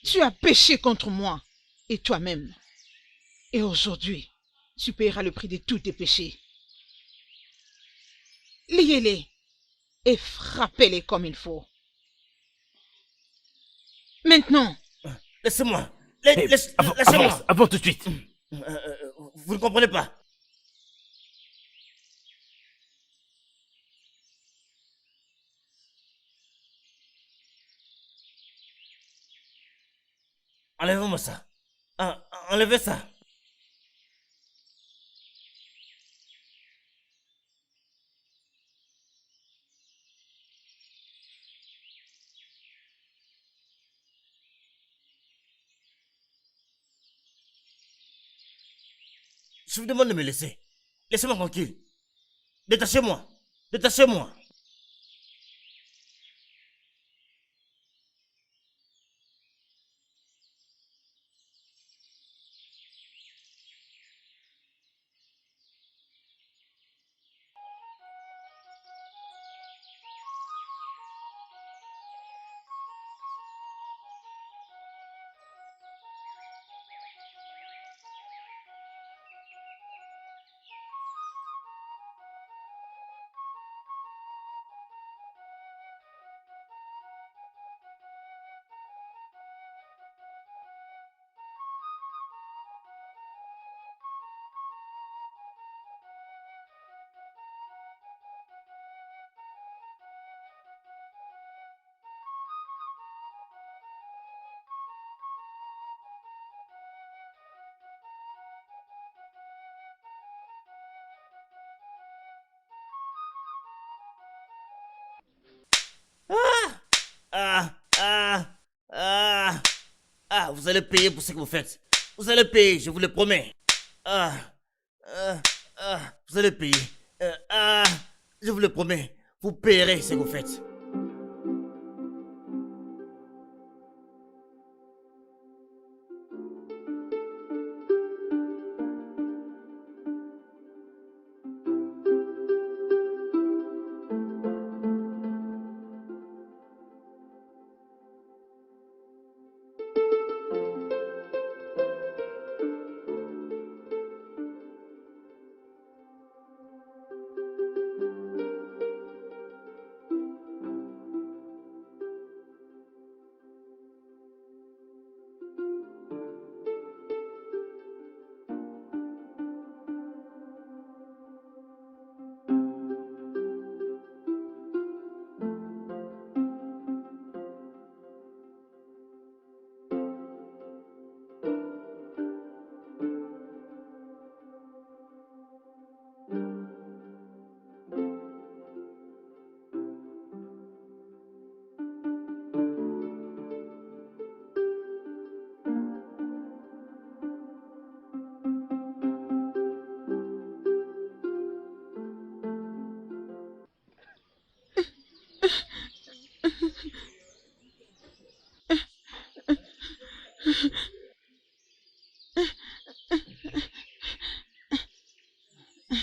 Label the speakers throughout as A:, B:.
A: Tu as péché contre moi et toi-même. Et aujourd'hui, tu paieras le prix de tous tes péchés. Liez-les et frappez-les comme il faut. Maintenant.
B: Laissez-moi.
C: Hey,
B: Laissez-moi.
C: avance tout de suite.
B: Vous ne comprenez pas. Enlevez-moi ça. Enlevez ça. Je vous demande de me laisser. Laissez-moi tranquille. Détachez-moi. Détachez-moi. Vous allez payer pour ce que vous faites. Vous allez payer, je vous le promets. Vous allez payer. Je vous le promets. Vous payerez ce que vous faites.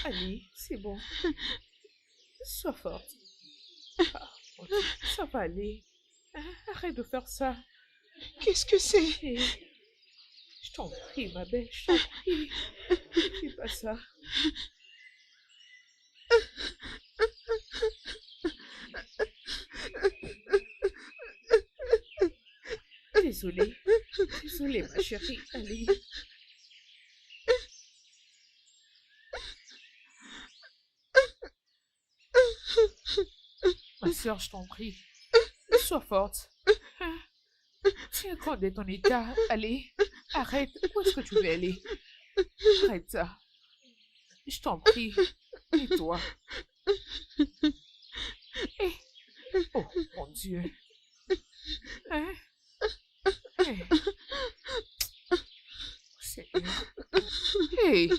D: Allez, c'est bon. Sois forte. Mon Dieu, ça va aller. Arrête de faire ça.
A: Qu'est-ce que c'est?
D: Hey, je t'en prie, ma belle, je t'en prie. Fais pas ça. Désolée. Désolée, ma chérie. Allez. Ma soeur, je t'en prie. Sois forte. Tiens compte de ton état. Allez, arrête. Où est-ce que tu veux aller? Arrête ça. Je t'en prie. Et toi? Eh. Oh, mon Dieu. Hein? Hey. Seigneur. Hey.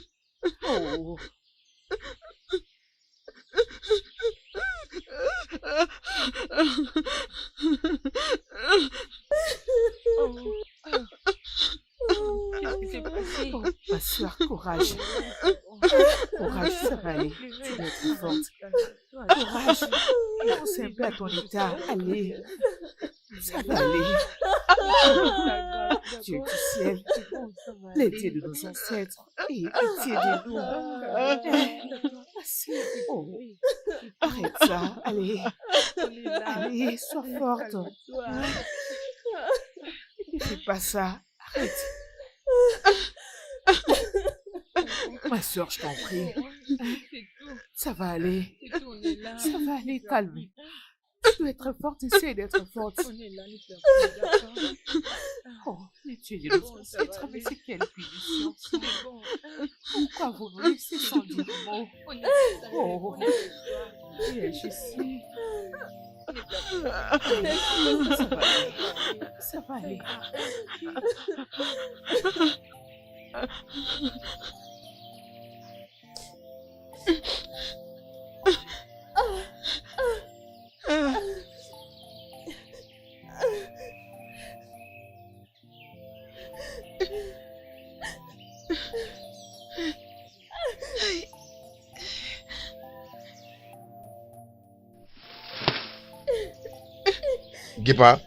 D: Oh. Qu'est-ce qui s'est passé? Oh, ma soeur, courage. Courage, ça va aller. Tu dois être forte. Courage. Pense un peu à ton état. Allez. Ça va aller. Dieu du ciel, les dieux de nos ancêtres, et pitié de nous. Assez. Oh, arrête ça, allez. Allez, sois forte. Ne fais pas ça, arrête. Ma soeur, je t'en prie. Ça va aller. Ça va aller, calme. Tu dois être forte, essaie d'être forte. Oh, les dieux de nos ancêtres, mais c'est quelle punition ça. Pourquoi vous nous laissez sans dire mot? Oh, et je sais. Ça va aller.
C: Guépa,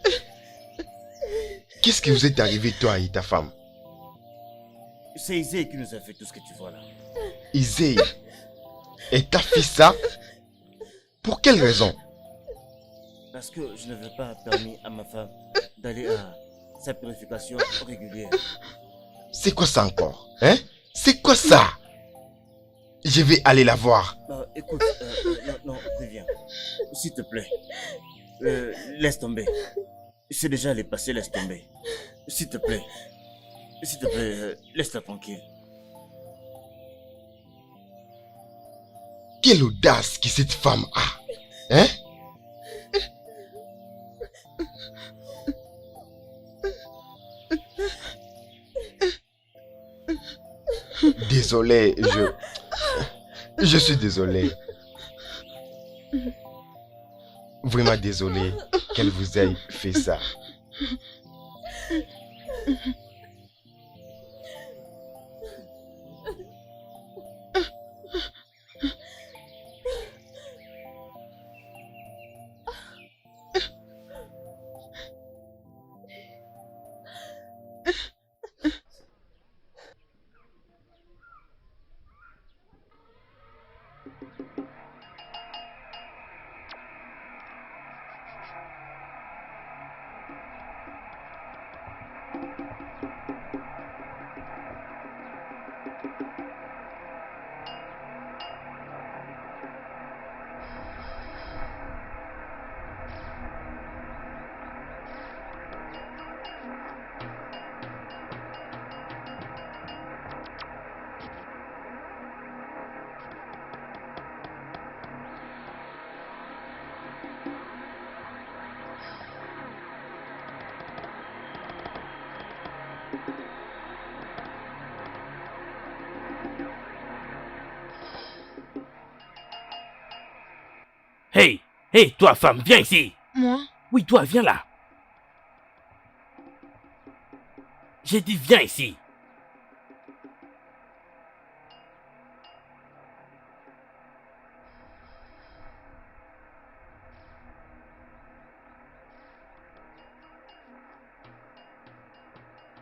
C: qu'est-ce qui vous est arrivé toi et ta femme?
B: C'est Isée qui nous a fait tout ce que tu vois là.
C: Isée, et t'as fait ça? Pour quelle raison?
B: Parce que je n'avais pas permis à ma femme d'aller à sa purification régulière.
C: C'est quoi ça encore? Hein? C'est quoi ça? Je vais aller la voir.
B: Écoute, non, reviens. S'il te plaît. Laisse tomber. C'est déjà allé passer, laisse tomber. S'il te plaît. S'il te plaît, laisse-la tranquille.
C: Quelle audace que cette femme a. Hein? Désolé, je suis désolé. Vraiment désolé qu'elle vous ait fait ça.
B: Hey, hey, toi femme, viens ici.
A: Moi?
B: Oui, toi, viens là. J'ai dit viens ici.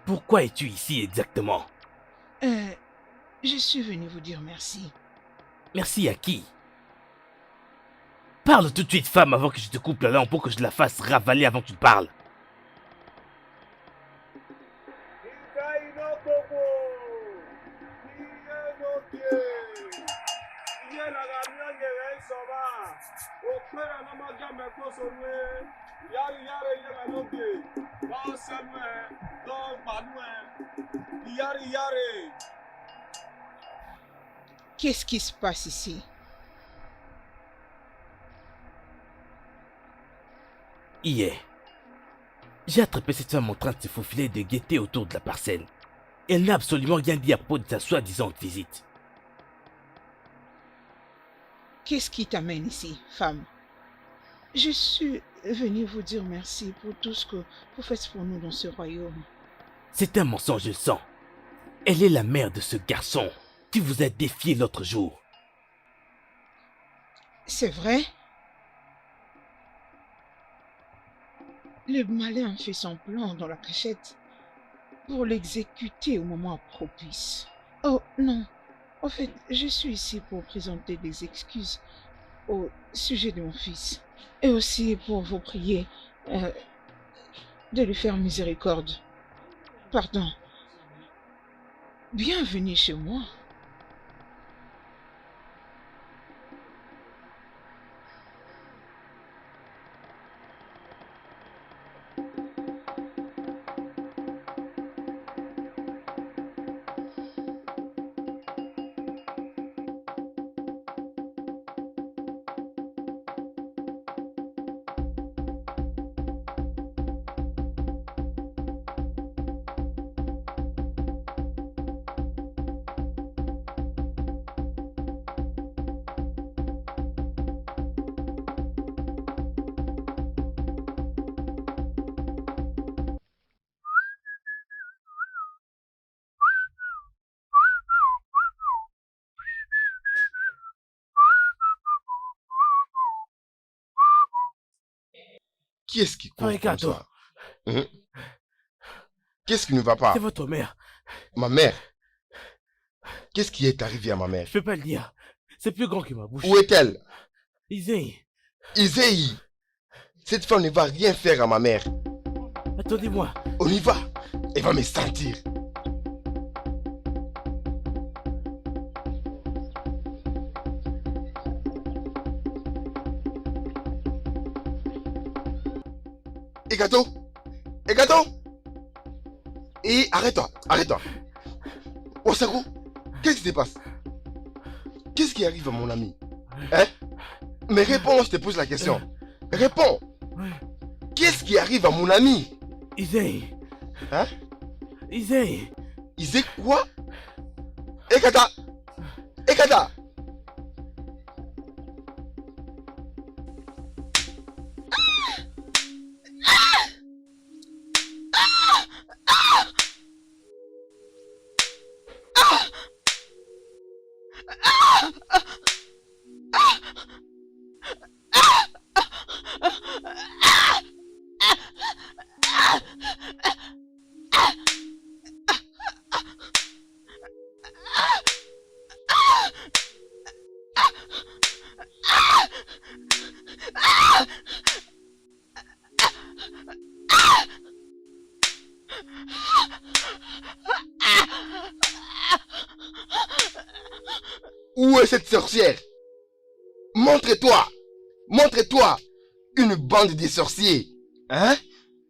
B: Pourquoi es-tu ici exactement?
A: Je suis venu vous dire merci.
B: Merci à qui? Parle tout de suite, femme, avant que je te coupe la langue pour que je la fasse ravaler avant que tu parles.
A: Qu'est-ce qui se passe ici?
B: Hier, j'ai attrapé cette femme en train de se faufiler et de guetter autour de la parcelle. Elle n'a absolument rien dit à propos de sa soi-disant visite.
A: Qu'est-ce qui t'amène ici, femme? Je suis venu vous dire merci pour tout ce que vous faites pour nous dans ce royaume.
B: C'est un mensonge, je le sens. Elle est la mère de ce garçon qui vous a défié l'autre jour.
A: C'est vrai? Le malin fait son plan dans la cachette pour l'exécuter au moment propice. Oh non, en fait, je suis ici pour présenter des excuses au sujet de mon fils et aussi pour vous prier de lui faire miséricorde. Pardon. Bienvenue chez moi.
C: Qui est-ce qui court comme
E: Ricardo,
C: ça? Hein? Qu'est-ce qui ne va pas?
E: c'est votre mère.
C: Ma mère? Qu'est-ce qui est arrivé à ma mère?
E: Je peux pas le dire. C'est plus grand que ma bouche.
C: Où est-elle?
E: Isei,
C: Izei! Cette femme ne va rien faire à ma mère.
E: attendez-moi.
C: On y va. Elle va me sentir. Egato! Egato! Et arrête-toi, arrête-toi. Osaku, qu'est-ce qui se passe? Qu'est-ce qui arrive à mon ami? Hein? Mais réponds, je te pose la question. Réponds! Qu'est-ce qui arrive à mon ami?
E: Isei.
C: Hein?
E: Isei.
C: Il sait quoi? Ekata! Ekata! Où est cette sorcière? Montre-toi! Montre-toi! Une bande de sorciers! Hein?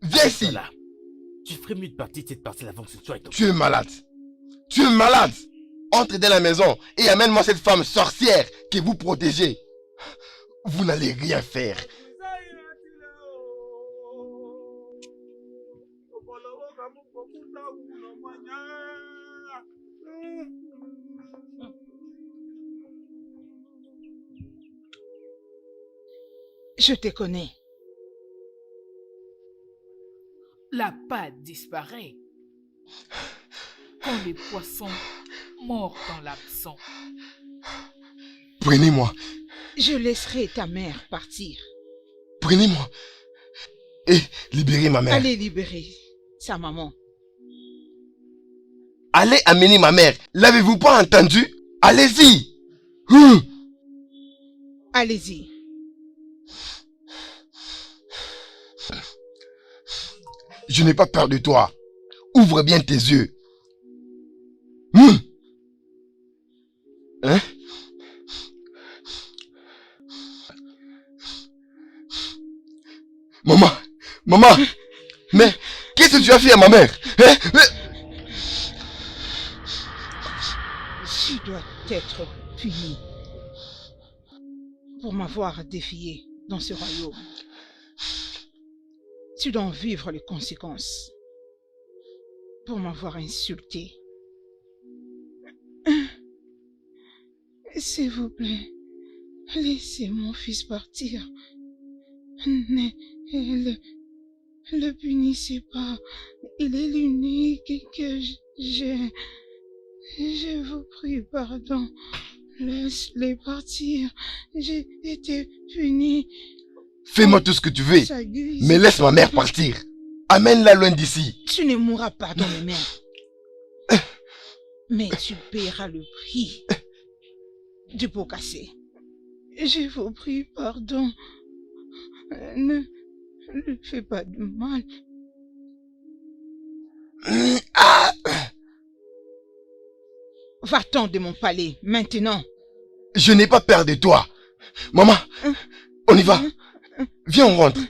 C: Viens ici!
E: Voilà. Tu ferais mieux de partir de cette partie avant que ce soit étoffé.
C: Tu es malade! Tu es malade! Entre dans la maison et amène-moi cette femme sorcière que vous protégez. Vous n'allez rien faire.
A: Je te connais.
D: La pâte disparaît quand les poissons mordent dans l'absent.
C: Prenez-moi,
A: Je laisserai ta mère partir.
C: prenez-moi et libérez ma mère.
A: Allez libérer sa maman.
C: Allez amener ma mère. L'avez-vous pas entendu? Allez-y.
A: Allez-y.
C: Je n'ai pas peur de toi. Ouvre bien tes yeux. Hein? Maman, maman, mais qu'est-ce que tu as fait à ma mère? Hein?
A: Tu dois être puni pour m'avoir défié dans ce royaume. Tu dois en vivre les conséquences pour m'avoir insulté. S'il vous plaît, laissez mon fils partir. Ne le punissez pas. Il est l'unique que j'ai. Je vous prie pardon. Laisse-les partir. J'ai été puni
C: Fais-moi tout ce que tu veux.
A: Ça guise.
C: Mais laisse ma mère partir. Amène-la loin d'ici.
A: Tu ne mourras pas dans mes mains. Mais tu paieras le prix du pot cassé. Je vous prie, pardon. Ne fais pas de mal.
C: Ah!
A: Va-t'en de mon palais, maintenant.
C: Je n'ai pas peur de toi. Maman, on y va. Viens, on rentre.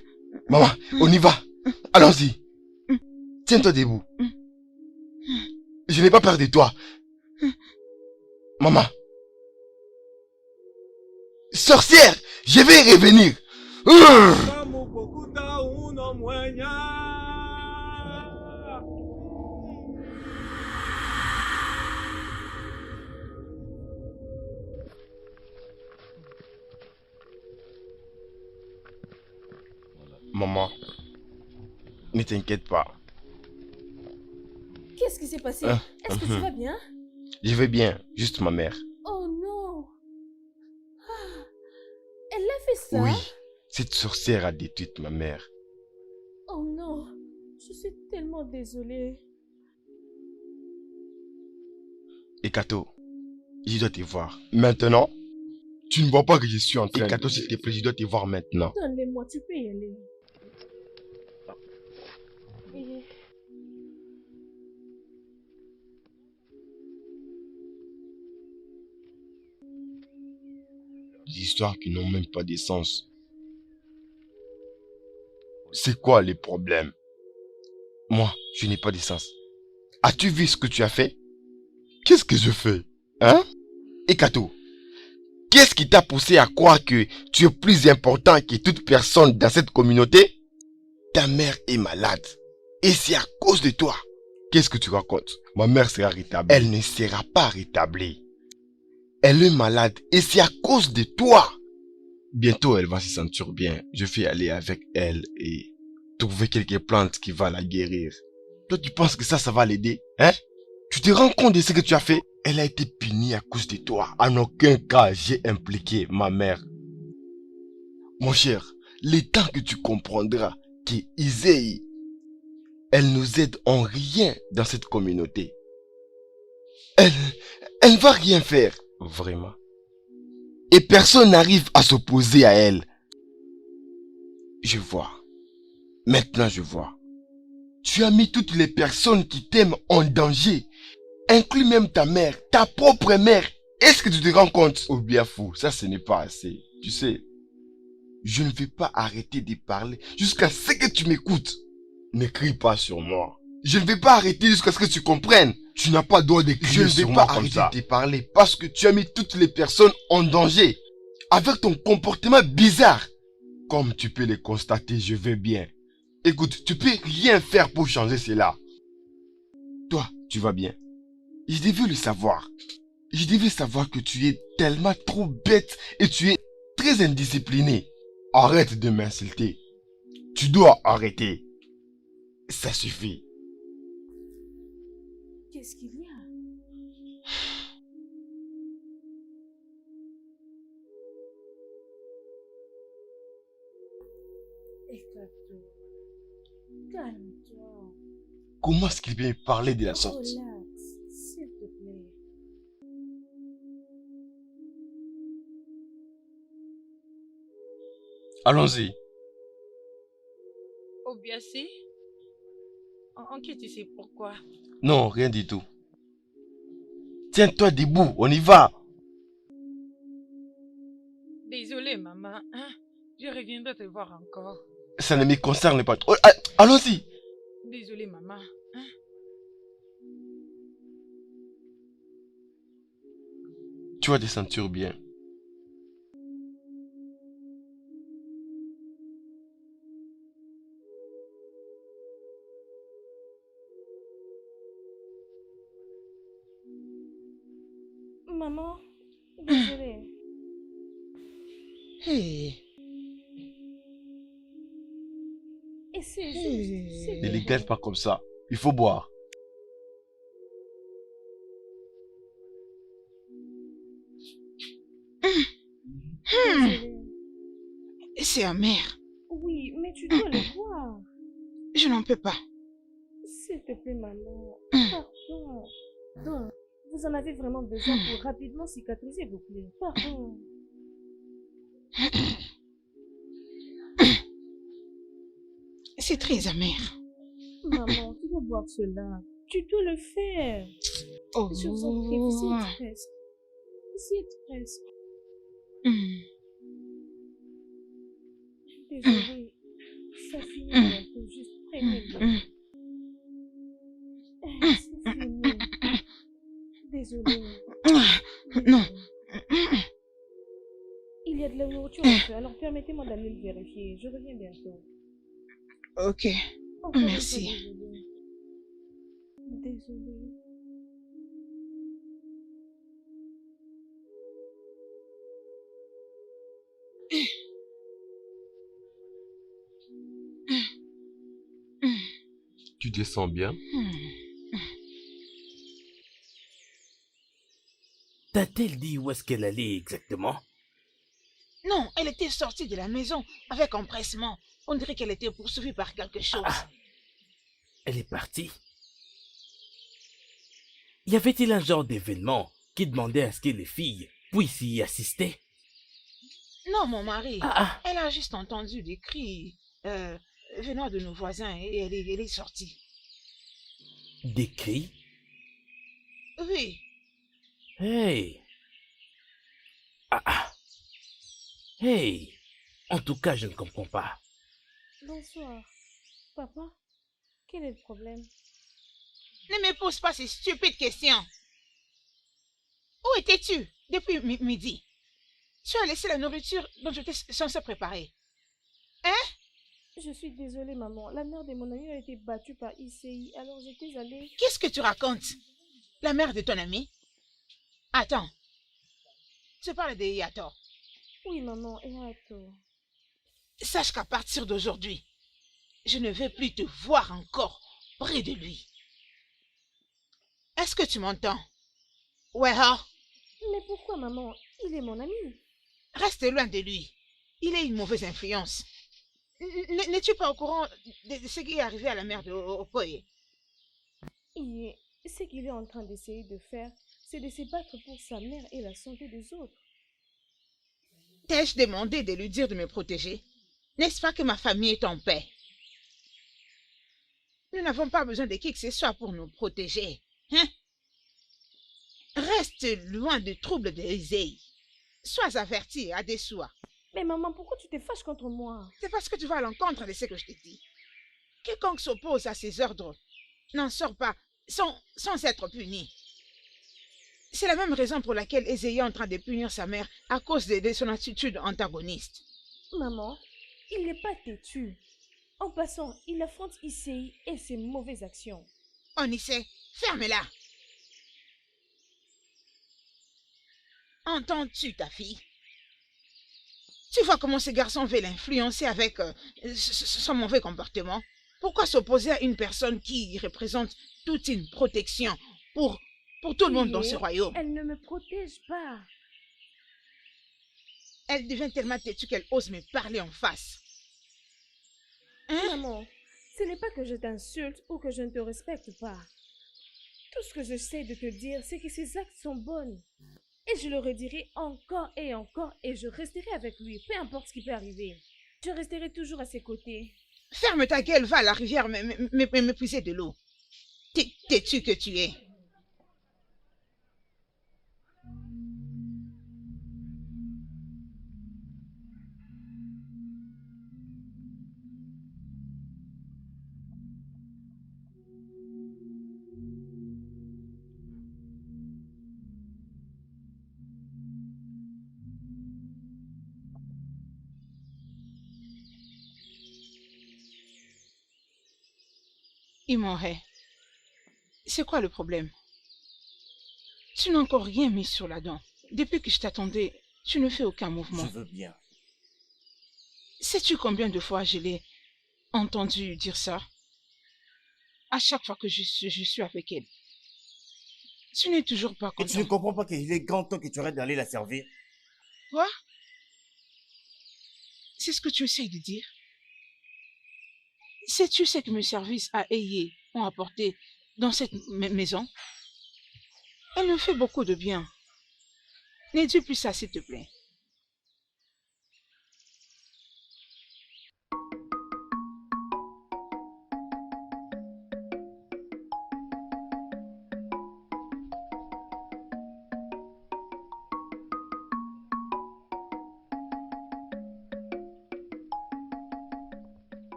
C: Maman, on y va. Allons-y. Tiens-toi debout. Je n'ai pas peur de toi. Maman. Sorcière, je vais revenir. Maman, ne t'inquiète pas.
F: Qu'est-ce qui s'est passé? Est-ce que tu vas bien?
C: Je vais bien, juste ma mère.
F: Oh non! Ah, elle a fait ça?
C: Oui, cette sorcière a détruit ma mère.
F: Oh non! Je suis tellement désolée.
C: Ekato, je dois te voir. Maintenant? Tu ne vois pas que je suis en train... Ekato, s'il te plaît, je dois te voir maintenant.
F: Donne-les-moi, tu peux y aller. Et-
C: Des histoires qui n'ont même pas de sens. C'est quoi les problèmes? Moi, je n'ai pas de sens. As-tu vu ce que tu as fait? Qu'est-ce que je fais? Hein? Ekato, qu'est-ce qui t'a poussé à croire que tu es plus important que toute personne dans cette communauté? Ta mère est malade. Et c'est à cause de toi. Qu'est-ce que tu racontes? Ma mère sera rétablie. Elle ne sera pas rétablie. Elle est malade et c'est à cause de toi. Bientôt, elle va se sentir bien. Je vais aller avec elle et trouver quelques plantes qui vont la guérir. Toi, tu penses que ça va l'aider? Hein? Tu te rends compte de ce que tu as fait? Elle a été punie à cause de toi. En aucun cas, j'ai impliqué ma mère. Mon cher, le temps que tu comprendras que Isei, elle nous aide en rien dans cette communauté. Elle ne va rien faire. Vraiment. Et personne n'arrive à s'opposer à elle. Je vois. Maintenant, je vois. Tu as mis toutes les personnes qui t'aiment en danger. Inclus même ta mère, ta propre mère. Est-ce que tu te rends compte? Oh bien fou, ça ce n'est pas assez. Tu sais, je ne vais pas arrêter de parler jusqu'à ce que tu m'écoutes. Ne crie pas sur moi. Je ne vais pas arrêter jusqu'à ce que tu comprennes. Tu n'as pas le droit de crier sur moi comme ça. Je ne vais pas arrêter de parler parce que tu as mis toutes les personnes en danger. Avec ton comportement bizarre. Comme tu peux le constater, je vais bien. Écoute, tu peux rien faire pour changer cela. Toi, tu vas bien. Je devais le savoir. Je devais savoir que tu es tellement trop bête et tu es très indiscipliné. Arrête de m'insulter. Tu dois arrêter. Ça suffit.
F: Qu'est-ce qu'il y a? Ekato, calme-toi.
C: Comment est-ce qu'il vient me parler de la sorte?
F: Relax, s'il te plaît.
C: Allons-y.
G: Obiasi, on quitte ici, pourquoi?
C: Non, rien du tout. Tiens-toi debout, on y va.
G: Désolée, maman, hein? Je reviendrai te voir encore.
C: Ça ne me concerne pas trop. Allons-y.
G: Désolée, maman, hein?
C: Tu vas te sentir bien.
F: Maman, désolée.
A: Hey.
F: Et c'est juste...
A: Hey.
C: Ne les garde pas comme ça. Il faut boire.
F: Désolée.
A: C'est amer.
F: Oui, mais tu dois le voir.
A: Je n'en peux pas.
F: S'il te plaît, maman.
A: Hum.
F: Pardon. Donc, vous en avez vraiment besoin pour rapidement cicatriser vos plaies. Pardon.
A: C'est très amer.
F: Maman, tu dois boire cela. Tu dois le faire.
A: Oh.
F: Je vous en prie, vous y êtes presque. Vous y êtes presque.
A: Hum.
F: Désolée. Ça finit bientôt. Juste prenez-le. C'est fini. Désolée.
A: Non.
F: Il y a de la nourriture en feu, alors permettez-moi d'aller le vérifier. Je reviens bientôt.
A: Ok.
F: Encore une fois,
A: Merci.
F: désolée. Désolée.
C: Tu te sens bien?
E: T'a-t-elle dit où est-ce qu'elle allait exactement?
A: Non, elle était sortie de la maison avec empressement. On dirait qu'elle était poursuivie par quelque chose.
E: Elle est partie. Y avait-il un genre d'événement qui demandait à ce que les filles puissent y assister?
A: Non, mon mari.
E: Ah,
A: Elle a juste entendu des cris venant de nos voisins et elle est sortie.
E: des cris?
A: Oui.
E: Hey! Hey! En tout cas, je ne comprends pas.
F: Bonsoir. Papa, quel est le problème?
A: Ne me pose pas ces stupides questions. Où étais-tu depuis midi? Tu as laissé la nourriture dont j'étais censée préparer. Hein?
F: Je suis désolée, maman. La mère de mon ami a été battue par ICI, alors j'étais allée...
A: Qu'est-ce que tu racontes? La mère de ton ami? Attends. Tu parles de Yato.
F: Oui, maman, et attends.
A: Sache qu'à partir d'aujourd'hui, je ne vais plus te voir encore près de lui. Est-ce que tu m'entends? Ouais, hein?
F: Mais pourquoi, maman? Il est mon ami.
A: Reste loin de lui. Il est une mauvaise influence. N'es-tu pas au courant de ce qui est arrivé à la mère de Okoye?
F: Ce qu'il est en train d'essayer de faire, c'est de se battre pour sa mère et la santé des autres.
A: T'ai-je demandé de lui dire de me protéger? N'est-ce pas que ma famille est en paix? Nous n'avons pas besoin de qui que ce soit pour nous protéger. Hein? Reste loin du trouble de Isei. Sois averti à des soins.
F: Mais maman, pourquoi tu te fâches contre moi?
A: C'est parce que tu vas à l'encontre de ce que je te dis. Quiconque s'oppose à ses ordres n'en sort pas sans être puni. C'est la même raison pour laquelle Isei est en train de punir sa mère à cause de son attitude antagoniste.
F: Maman, il n'est pas têtu. En passant, il affronte ICI et ses mauvaises actions.
A: Onisei, ferme-la. Entends-tu ta fille? Tu vois comment ce garçon veut l'influencer avec son mauvais comportement? Pourquoi s'opposer à une personne qui représente toute une protection pour tout le monde dans ce royaume?
F: Elle ne me protège pas.
A: Elle devient tellement têtue qu'elle ose me parler en face. Hein?
F: Maman, ce n'est pas que je t'insulte ou que je ne te respecte pas. Tout ce que j'essaie de te dire, c'est que ses actes sont bons. Et je le redirai encore et je resterai avec lui, peu importe ce qui peut arriver. Je resterai toujours à ses côtés.
A: Ferme ta gueule, va à la rivière me puiser de l'eau. Têtu que tu es. Imore, c'est quoi le problème? Tu n'as encore rien mis sur la dent. Depuis que je t'attendais, tu ne fais aucun mouvement.
B: Je veux bien.
A: Sais-tu combien de fois je l'ai entendu dire ça? À chaque fois que je suis avec elle. Tu n'es toujours pas
B: Et tu ne
A: content.
B: comprends pas qu'il est grand temps que tu arrêtes d'aller la servir?
A: Quoi? C'est ce que tu essayes de dire? Sais-tu ce que mes services à Eye ont apporté dans cette maison? Elle me fait beaucoup de bien. Ne dis plus ça, s'il te plaît.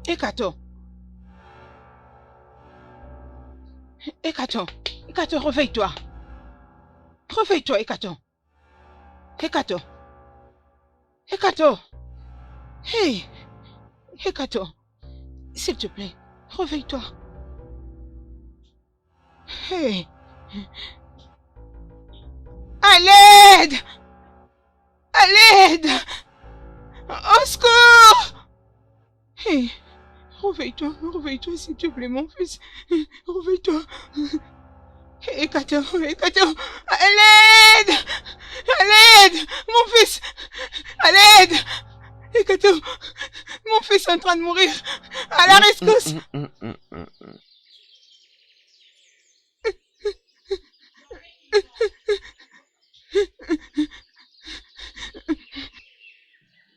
A: Ekato. Ekato. Ekato, réveille-toi. Réveille-toi, Ekato. Ekato. Ekato. Hey. Ekato. S'il te plaît, réveille-toi. Hey. À l'aide! À l'aide! Au secours! Hey. Réveille-toi, réveille-toi, s'il te plaît, mon fils. Réveille-toi. Ekato, Ekato, à l'aide! À l'aide! Mon fils! À l'aide! Ekato, mon fils est en train de mourir. À la rescousse!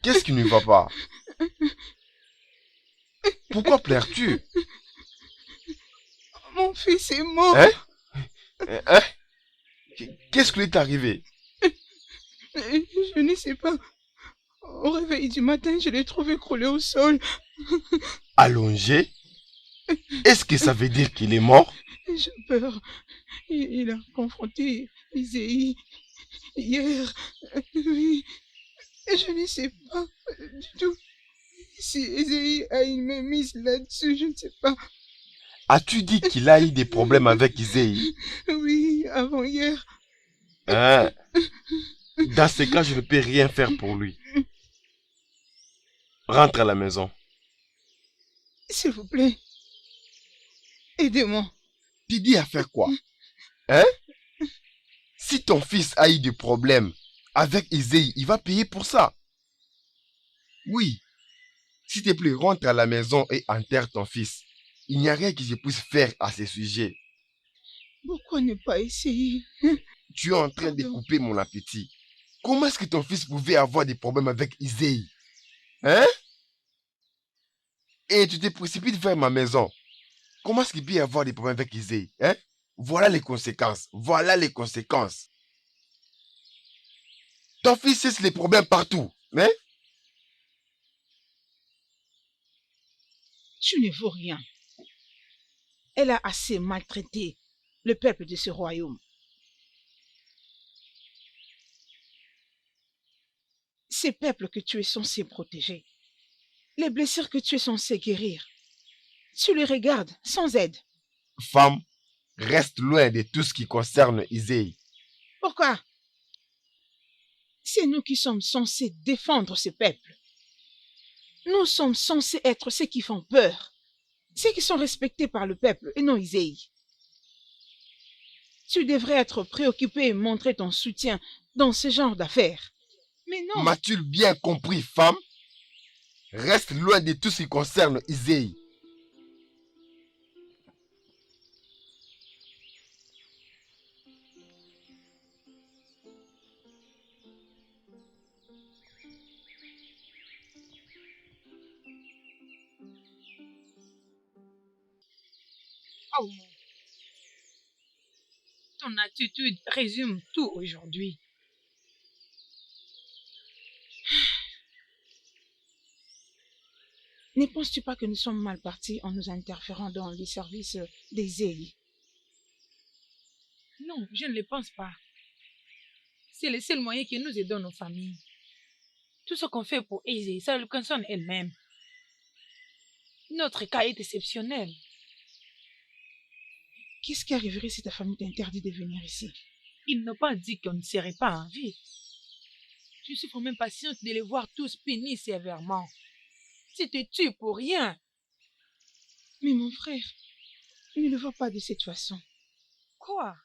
C: Qu'est-ce qui ne va pas? Pourquoi pleures-tu?
A: Mon fils est mort.
C: Hein? Hein? Qu'est-ce qui lui est arrivé?
A: Je ne sais pas. Au réveil du matin, je l'ai trouvé croulé au sol.
C: Allongé? Est-ce que ça veut dire qu'il est mort?
A: J'ai peur. Il a confronté Isaïe hier. Oui. Je ne sais pas du tout. Si Isaïe a une mainmise là-dessus, je ne sais pas.
C: As-tu dit qu'il a eu des problèmes avec Isaïe?
A: Oui, avant hier.
C: Hein? Dans ce cas, je ne peux rien faire pour lui. Rentre à la maison.
A: S'il vous plaît. Aidez-moi.
C: Tu dis à faire quoi? Hein? Si ton fils a eu des problèmes avec Isaïe, il va payer pour ça. Oui. S'il te plaît, rentre à la maison et enterre ton fils. Il n'y a rien que je puisse faire à ce sujet.
A: Pourquoi ne pas essayer?
C: Tu es en train de couper mon appétit. Comment est-ce que ton fils pouvait avoir des problèmes avec Isaïe? Hein? Et tu te précipites vers ma maison. Comment est-ce qu'il peut y avoir des problèmes avec Isaïe? Hein? Voilà les conséquences. Voilà les conséquences. Ton fils cesse les problèmes partout. Hein?
A: Tu ne vaux rien. Elle a assez maltraité le peuple de ce royaume. Ces peuples que tu es censé protéger, les blessures que tu es censé guérir, tu les regardes sans aide.
C: Femme, reste loin de tout ce qui concerne Isaïe.
A: Pourquoi? C'est nous qui sommes censés défendre ce peuple. Nous sommes censés être ceux qui font peur, ceux qui sont respectés par le peuple et non Isaïe. Tu devrais être préoccupé et montrer ton soutien dans ce genre d'affaires. Mais non.
C: M'as-tu bien compris, femme? Reste loin de tout ce qui concerne Isaïe.
G: Oh, ton attitude résume tout aujourd'hui.
A: Ne penses-tu pas que nous sommes mal partis en nous interférant dans les services d'Isaïe?
G: Non, je ne le pense pas. C'est le seul moyen que nous aidons nos familles. Tout ce qu'on fait pour aider, ça le concerne elle-même. Notre cas est exceptionnel.
A: Qu'est-ce qui arriverait si ta famille t'interdit de venir ici?
G: Ils n'ont pas dit qu'on ne serait pas en vie. Je suis vraiment patiente de les voir tous punis sévèrement. Tu te tues pour rien.
A: Mais mon frère, ne le vois pas de cette façon.
G: Quoi?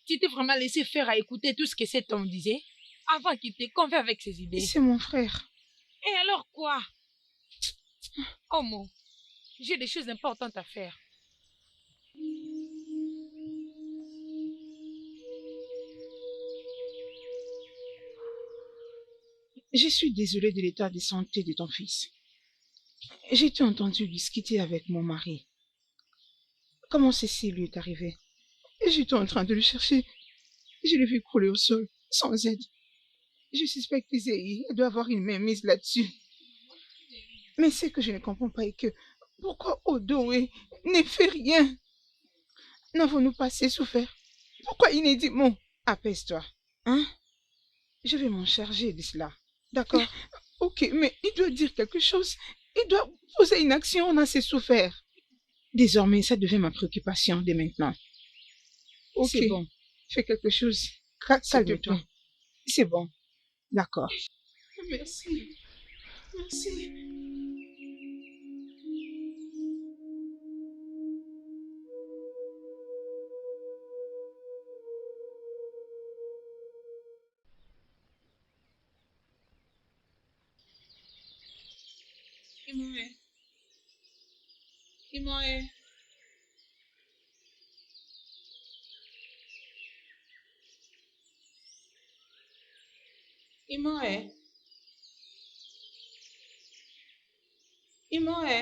G: Tu t'es vraiment laissé faire à écouter tout ce que cet homme disait avant qu'il te convainc avec ses idées.
A: C'est mon frère.
G: Et alors quoi? Homo, j'ai des choses importantes à faire.
A: Je suis désolée de l'état de santé de ton fils. J'ai été entendu discuter avec mon mari. Comment ceci lui est arrivé? J'étais en train de le chercher. Je l'ai vu couler au sol, sans aide. Je suspecte qu'Iséi doit avoir une main mise là-dessus. Mais ce que je ne comprends pas est que pourquoi Odoé ne fait rien? N'avons-nous pas assez souffert? Pourquoi inéditement? Apaise-toi, hein? Je vais m'en charger de cela. D'accord? Ok, mais il doit dire quelque chose. Il doit poser une action, on a assez souffert. Désormais, ça devient ma préoccupation dès maintenant. Ok. C'est bon. Fais quelque chose. Calme-toi. C'est bon. D'accord. Merci. Merci. Imoe. Imoe. Imoe. Imoe.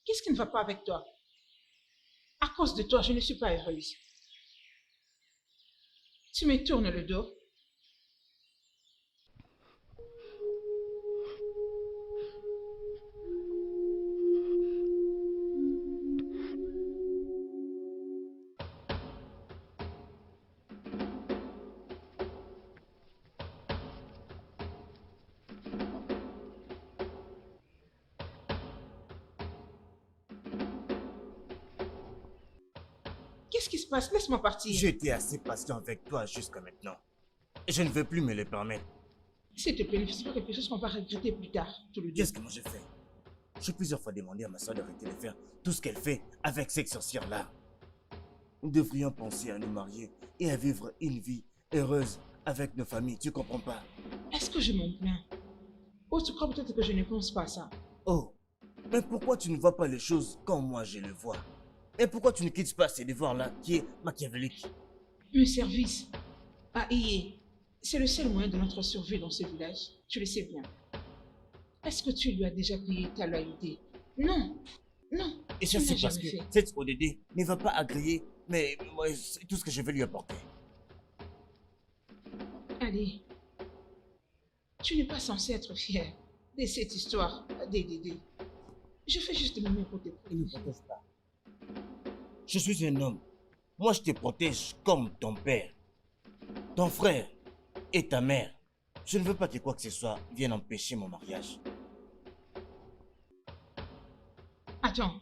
A: Qu'est-ce qui ne va pas avec toi? À cause de toi, je ne suis pas heureuse. Tu me tournes le dos. Qu'est-ce qui se passe? Laisse-moi partir.
B: J'ai été assez patient avec toi jusqu'à maintenant. Et je ne veux plus me le permettre.
A: S'il te plaît, ne fais pas quelque chose qu'on va regretter plus tard, tous les deux.
B: Qu'est-ce que moi j'ai fait? J'ai plusieurs fois demandé à ma soeur d'arrêter de faire tout ce qu'elle fait avec cette sorcière-là. Nous devrions penser à nous marier et à vivre une vie heureuse avec nos familles, tu comprends pas?
A: Est-ce que je m'en plains? Oh, tu crois peut-être que je ne pense pas à ça?
B: Oh, mais pourquoi tu ne vois pas les choses comme moi je le vois? Et pourquoi tu ne quittes pas ces devoirs-là qui est machiavélique?
A: Un service à Ié, c'est le seul moyen de notre survie dans ce village. Tu le sais bien. Est-ce que tu lui as déjà payé ta loyauté? Non, non.
B: Et ça,
A: tu
B: c'est
A: l'as
B: parce que
A: jamais fait.
B: cette ODD ne va pas agréer, mais moi, c'est tout ce que je vais lui apporter.
A: Allez, tu n'es pas censé être fier de cette histoire d'EDD. Je fais juste le mieux pour te
B: Il ne
A: protéger.
B: protège pas. Je suis un homme. Moi, je te protège comme ton père, ton frère et ta mère. Je ne veux pas que quoi que ce soit vienne empêcher mon mariage.
A: Attends,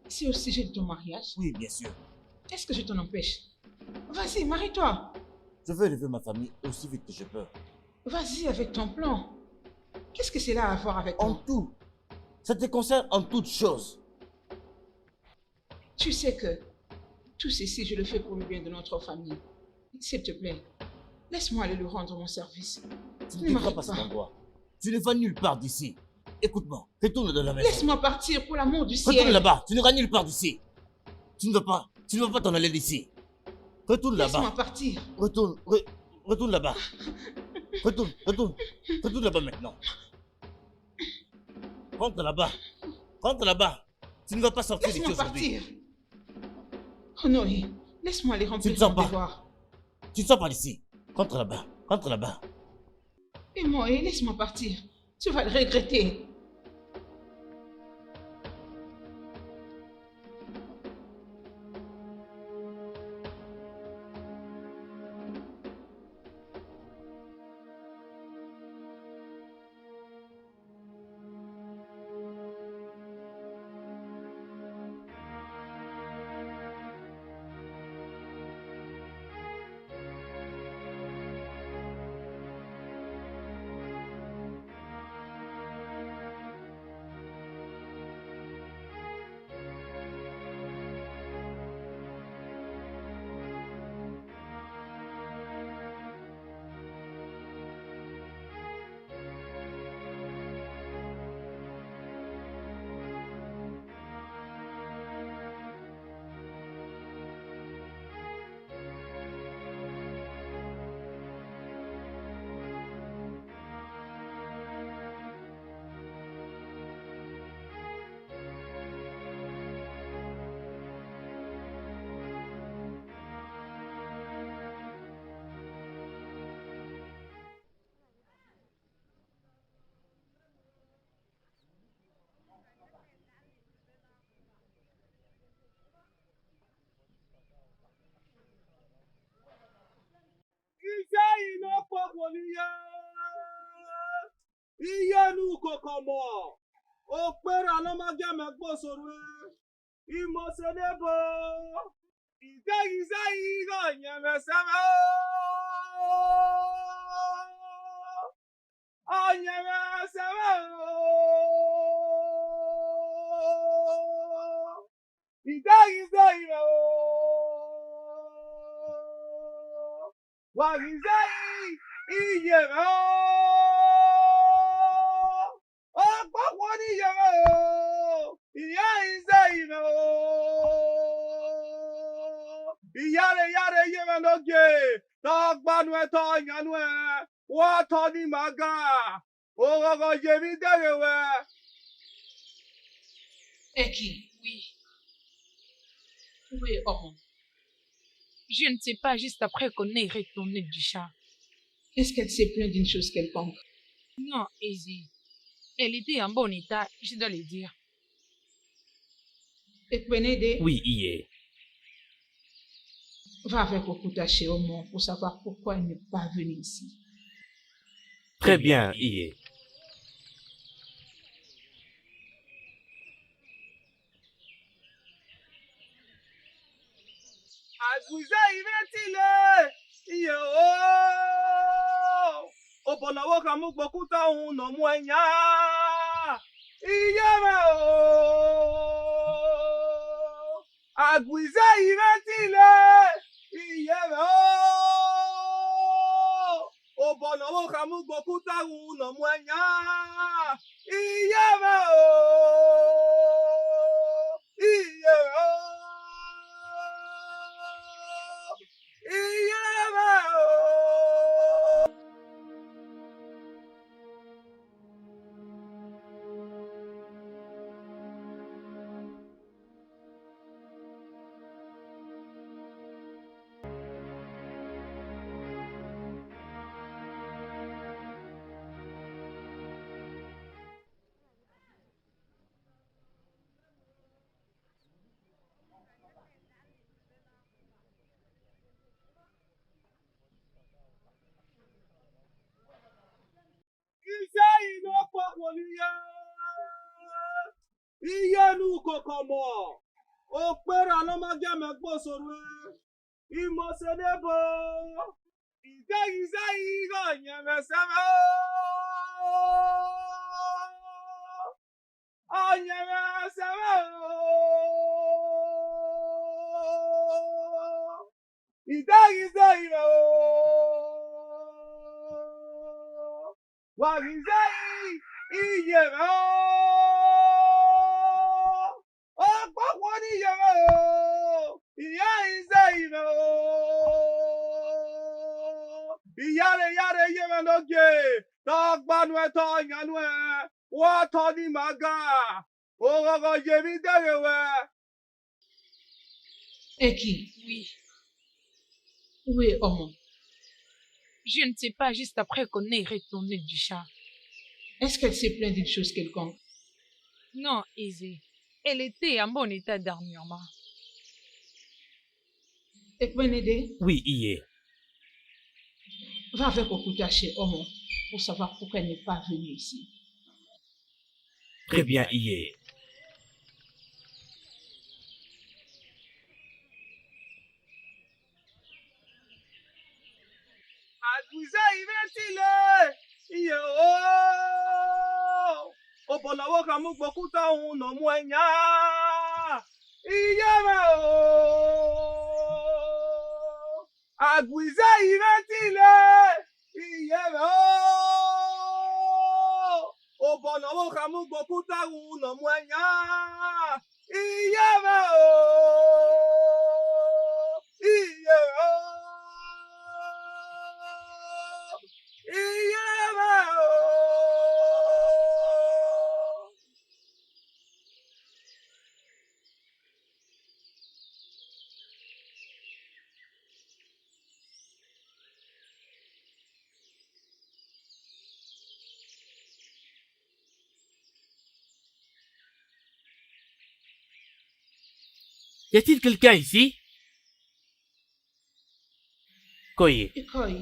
A: c'est au sujet de ton mariage.
B: Oui, bien sûr.
A: Est-ce que je t'en empêche? Vas-y, marie-toi.
B: Je veux élever ma famille aussi vite que je peux.
A: Vas-y avec ton plan. Qu'est-ce que cela a à voir avec
B: En
A: moi?
B: tout. Ça te concerne en toutes choses.
A: Tu sais que tout ceci, je le fais pour le bien de notre famille. S'il te plaît, laisse-moi aller lui rendre mon service.
B: Tu
A: Ne
B: ne quitteras
A: m'arrête
B: pas cet
A: pas.
B: endroit. Tu ne vas nulle part d'ici. Écoute-moi, retourne dans la maison.
A: Laisse-moi partir pour l'amour du ciel.
B: Retourne là-bas, tu ne vas nulle part d'ici. Tu ne vas pas t'en aller d'ici. Retourne
A: Laisse-moi
B: là-bas.
A: partir.
B: Retourne là-bas. Retourne là-bas maintenant. Rentre là-bas. Rentre là-bas. Tu ne vas pas sortir d'ici
A: Laisse-moi
B: aujourd'hui.
A: partir. Oh Noé, laisse-moi aller
B: Tu
A: remplir
B: ne sors
A: mon
B: pas.
A: devoir.
B: Tu ne sors pas d'ici. Rentre là-bas. Rentre là-bas.
A: Et moi, laisse-moi partir. Tu vas le regretter.
H: inokwakwoliye iyenu kokomo okpera lomageme imosedebo idegizeyigo nyemeseme onyemeseme idegizeyigo wagizeyi iyeme ọgbọkwọni yeme ìyá ìzeyime ìyáre yeme lóge tọgbanu ẹtọ yanu ẹ wọtọ ní màgà òrọrọ yèmí dẹrẹwẹ.
G: Eki, oui. Oui, oh. Je ne sais pas, juste après qu'on ait retourné du chat.
A: Est-ce qu'elle s'est plainte d'une chose quelconque?
G: Non, Izzy. Elle était en bon état, je dois le dire.
A: Ekwenede,
E: Oui, Iye.
A: va avec Okuta chez Omo pour savoir pourquoi elle n'est pas venue ici.
E: Très bien, Iye.
H: àgùzẹ́ ìrètílẹ̀ iye ooo òbọ̀nàwó kan mú gbókútà òun nà mú ẹ̀yà iye rẹ̀ ooo àgùzẹ́ ìrètílẹ̀ iye rẹ̀ ooo òbọ̀nàwó kan mú gbókútà òun nà mú ẹ̀yà iye rẹ̀ ooo iye rẹ̀ ooo. Iyenu kokomo okpera lomageme gbosoro imosedebo idegizeyigo nyemeseme onyemeseme idegizeyigo wagizeyi iyeme ọgbọkwọni yeme ìyá ìzeyime ìyáre yeme lóge tọgbanu ẹtọ yanu ẹ wọtọ ní màgà òrọrọ yèmí dẹrẹwẹ.
A: Eki,
G: Oui.
A: oui, Omo.
G: Je ne sais pas, juste après qu'on ait retourné du chat.
A: Est-ce qu'elle s'est plainte d'une chose quelconque?
G: Non, Izzy. Elle était en bon état dernièrement.
A: Ekwenede,
E: Oui, Iye.
A: va avec Okuta chez Omo pour savoir pourquoi elle n'est pas venue ici.
E: Très bien, Iye.
H: àgùzẹ́ ìrètílẹ̀ iye ooo òbọ̀nàwó kan mú gbókútà òun nà mú ẹ̀yà iye rẹ̀ ooo àgùzẹ́ ìrètílẹ̀ iye rẹ̀ ooo òbọ̀nàwó kan mú gbókútà òun nà mú ẹ̀yà iye rẹ̀ ooo iye rẹ̀ ooo.
E: Y a-t-il quelqu'un ici? Koye.
A: Ikoi,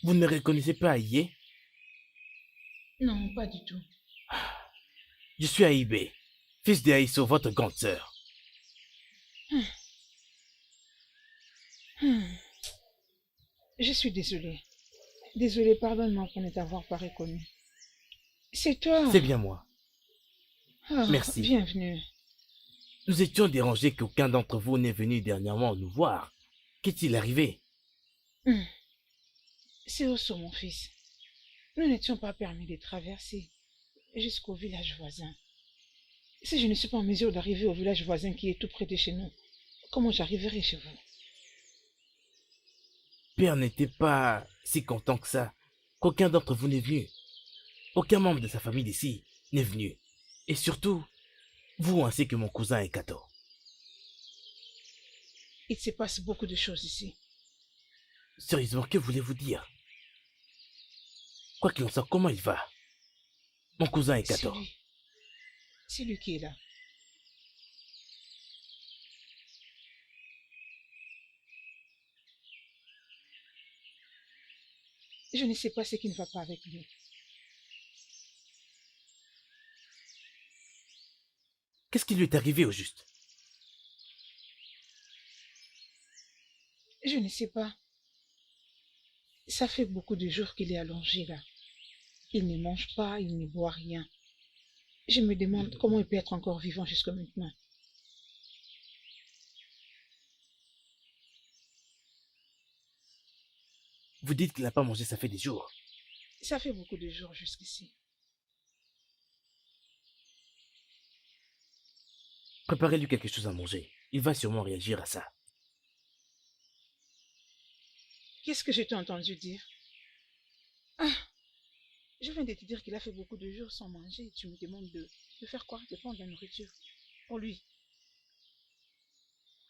E: Vous ne reconnaissez pas Aïe?
A: Non, pas du tout.
E: Je suis Aïbé, fils de Aïsso, votre grande sœur.
A: Je suis désolée. Désolée, pardonne-moi pour ne t'avoir pas reconnu. C'est toi.
E: C'est bien moi.
A: Ah,
E: Merci.
A: Bienvenue.
E: Nous étions dérangés qu'aucun d'entre vous n'est venu dernièrement nous voir. Qu'est-il arrivé?
A: C'est Osso, mon fils. Nous n'étions pas permis de traverser jusqu'au village voisin. Si je ne suis pas en mesure d'arriver au village voisin qui est tout près de chez nous, comment j'arriverai chez vous?
E: Père n'était pas si content que ça, qu'aucun d'entre vous n'est venu. Aucun membre de sa famille d'ici n'est venu. Et surtout, vous ainsi que mon cousin Ekato.
A: Il se passe beaucoup de choses ici.
E: Sérieusement, que voulez-vous dire? Quoi qu'il en soit, comment il va? Mon cousin Ekato.
A: C'est lui qui est là. Je ne sais pas ce qui ne va pas avec lui.
E: Qu'est-ce qui lui est arrivé au juste?
A: Je ne sais pas. Ça fait beaucoup de jours qu'il est allongé là. Il ne mange pas, il ne boit rien. Je me demande comment il peut être encore vivant jusqu'à maintenant.
E: Vous dites qu'il n'a pas mangé, ça fait des jours.
A: Ça fait beaucoup de jours jusqu'ici.
E: Préparez-lui quelque chose à manger. Il va sûrement réagir à ça.
A: Qu'est-ce que je t'ai entendu dire? Ah, je viens de te dire qu'il a fait beaucoup de jours sans manger et tu me demandes de faire quoi? De prendre la nourriture pour lui.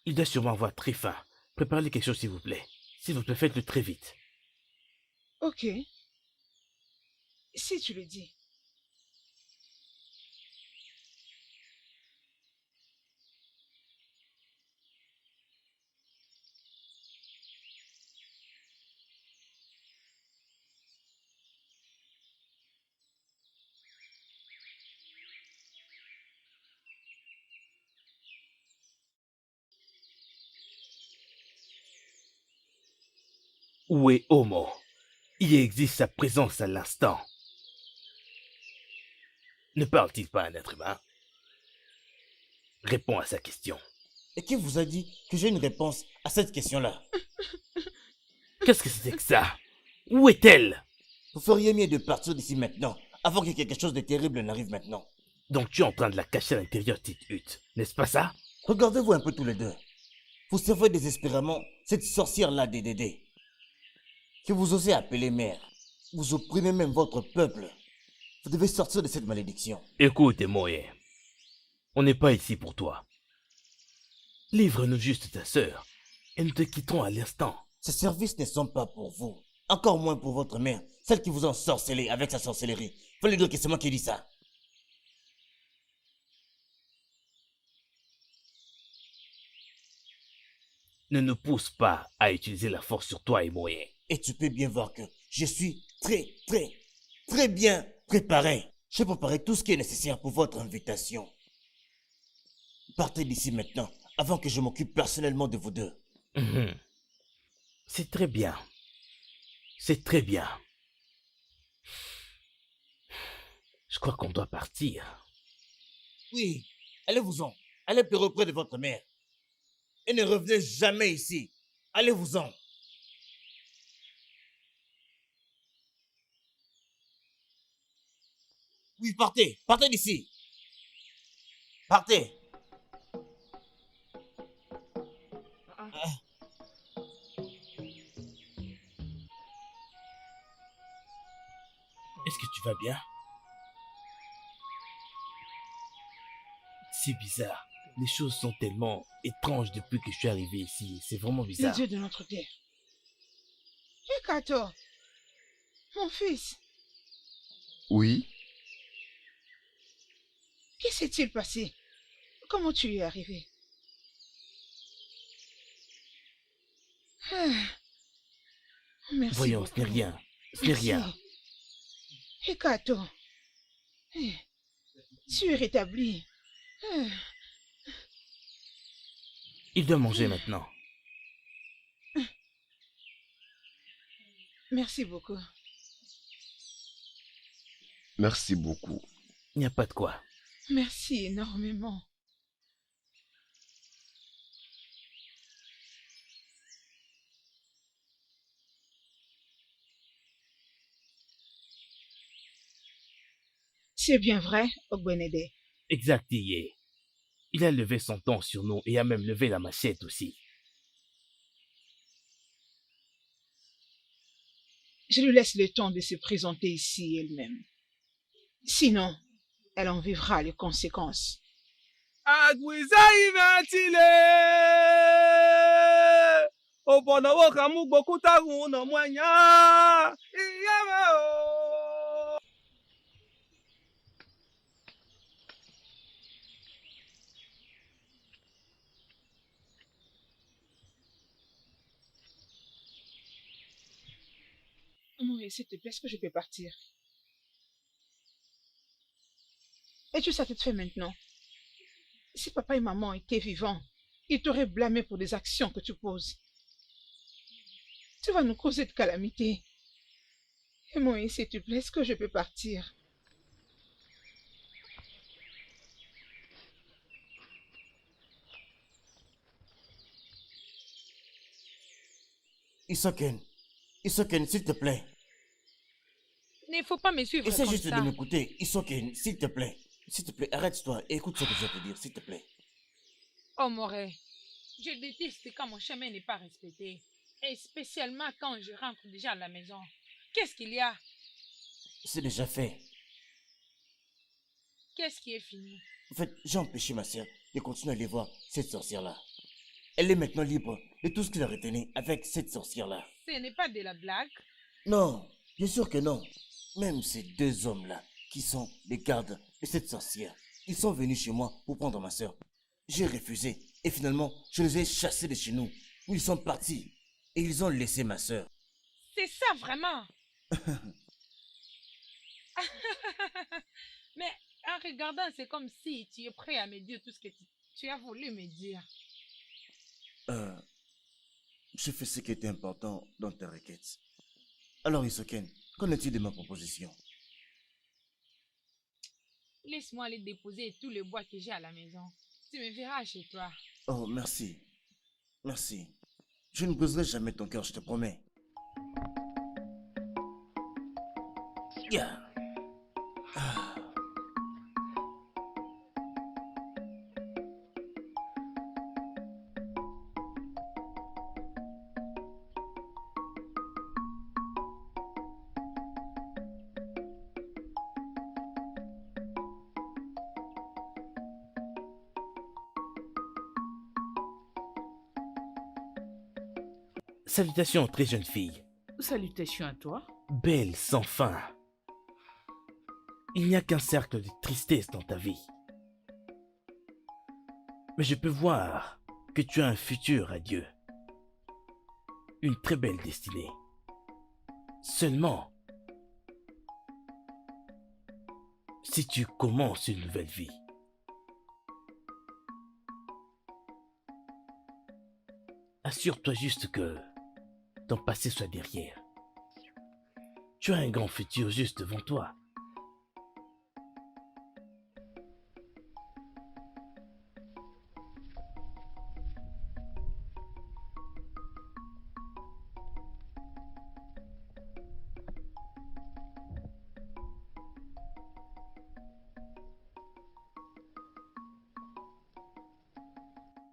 E: Il doit sûrement avoir très faim. Préparez-lui quelque chose s'il vous plaît. S'il vous plaît, faites-le très vite.
A: Ok. Si tu le dis.
E: Où est Homo? Il existe sa présence à l'instant. Ne parle-t-il pas à un être humain? Réponds à sa question.
B: Et qui vous a dit que j'ai une réponse à cette question-là?
E: Qu'est-ce que c'était que ça? Où est-elle?
B: Vous feriez mieux de partir d'ici maintenant, avant que quelque chose de terrible n'arrive maintenant.
E: Donc tu es en train de la cacher à l'intérieur de cette hutte, n'est-ce pas ça?
B: Regardez-vous un peu tous les deux. Vous servez désespérément cette sorcière-là des Dédés, que vous osez appeler mère. Vous opprimez même votre peuple. Vous devez sortir de cette malédiction.
E: Écoute, Moye, on n'est pas ici pour toi. Livre-nous juste ta sœur, et nous te quitterons à l'instant.
B: Ces services ne sont pas pour vous. Encore moins pour votre mère, celle qui vous a ensorcelé avec sa sorcellerie. Fallait dire que c'est moi qui dis ça.
E: Ne nous pousse pas à utiliser la force sur toi et Moye.
B: Et tu peux bien voir que je suis très bien préparé. J'ai préparé tout ce qui est nécessaire pour votre invitation. Partez d'ici maintenant, avant que je m'occupe personnellement de vous deux.
E: C'est très bien. C'est très bien. Je crois qu'on doit partir.
B: Oui, allez-vous-en. Allez pleurer auprès de votre mère. Et ne revenez jamais ici. Allez-vous-en. Oui, partez. Partez d'ici. Partez.
E: Est-ce que tu vas bien? C'est bizarre. Les choses sont tellement étranges depuis que je suis arrivé ici. C'est vraiment
A: Le
E: bizarre.
A: Dieu de notre guerre. Ekato, mon fils,
C: Oui,
A: que s'est-il passé? Comment tu y es arrivé? Ah. Merci
E: Voyons, ce
A: beaucoup.
E: n'est rien. Ce n'est rien.
A: Hekato, tu es rétabli.
E: Il doit manger maintenant.
A: Merci beaucoup.
C: Merci beaucoup.
E: Il n'y a pas de quoi.
A: Merci énormément. C'est bien vrai, Ogbenede.
E: Exact, Iye. Il a levé son ton sur nous et a même levé la machette aussi.
A: Je lui laisse le temps de se présenter ici elle-même. Sinon, elle en vivra les conséquences.
H: Agwiza ivetile. Obonawo kamu gbokuta uno mwanya. Iyeme o.
A: Oui, s'il te plaît, est-ce que je peux partir? Es-tu satisfait maintenant? Si papa et maman étaient vivants, ils t'auraient blâmé pour des actions que tu poses. Tu vas nous causer de calamités. Et moi, s'il te plaît, est-ce que je peux partir?
B: Isoken, s'il te plaît.
G: Il ne faut pas me suivre
B: Essaie
G: comme
B: juste
G: ça.
B: de m'écouter. Isoken, s'il te plaît. S'il te plaît, arrête-toi et écoute ce que je vais te dire, s'il te plaît.
G: Oh, Moré, je déteste quand mon chemin n'est pas respecté. Et spécialement quand je rentre déjà à la maison. Qu'est-ce qu'il y a?
B: C'est déjà fait.
G: Qu'est-ce qui est fini?
B: En fait, j'ai empêché ma sœur de continuer à aller voir cette sorcière-là. Elle est maintenant libre de tout ce qu'il a retenu avec cette sorcière-là.
G: Ce n'est pas de la blague.
B: Non, bien sûr que non. Même ces deux hommes-là, qui sont les gardes de cette sorcière, ils sont venus chez moi pour prendre ma sœur. J'ai refusé et finalement, je les ai chassés de chez nous. Ils sont partis et ils ont laissé ma sœur.
G: C'est ça vraiment. Mais en regardant, c'est comme si tu es prêt à me dire tout ce que tu as voulu me dire.
B: Je fais ce qui était important dans ta requête. Alors Isoken, qu'en est-il de ma proposition?
G: Laisse-moi aller déposer tout le bois que j'ai à la maison. Tu me verras chez toi.
B: Oh, merci. Merci. Je ne briserai jamais ton cœur, je te promets. Yeah. Ah.
E: Salutations, très jeune fille.
D: Salutations à toi.
E: Belle sans fin. Il n'y a qu'un cercle de tristesse dans ta vie. Mais je peux voir que tu as un futur à Dieu. Une très belle destinée. Seulement, si tu commences une nouvelle vie, assure-toi juste que ton passé soit derrière. Tu as un grand futur juste devant toi.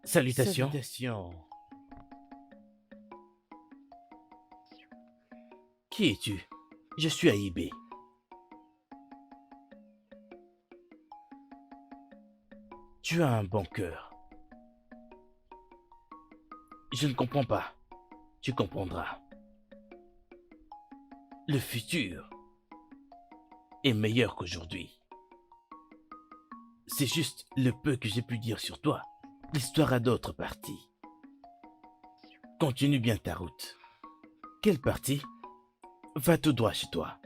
E: Salutations. Qui es-tu? Je suis Aïbé. Tu as un bon cœur. Je ne comprends pas. Tu comprendras. Le futur est meilleur qu'aujourd'hui. C'est juste le peu que j'ai pu dire sur toi. L'histoire a d'autres parties. Continue bien ta route. Quelle partie? Va tout droit chez toi.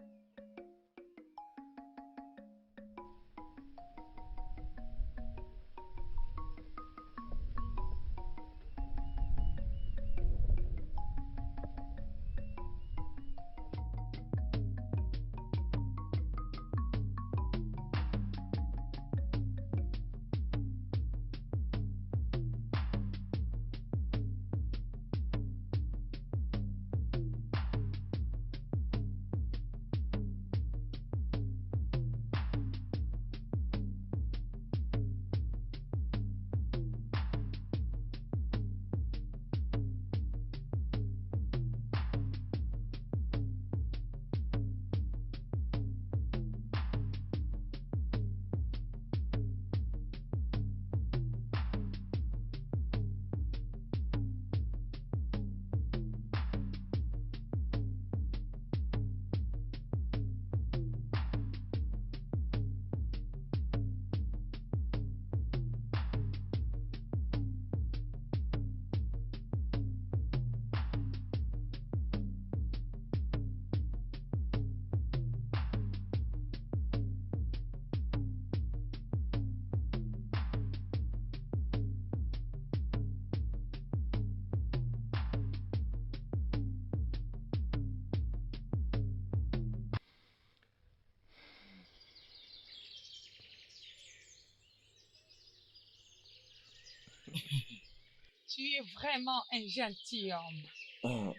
G: Tu es vraiment un gentilhomme.
B: Ah,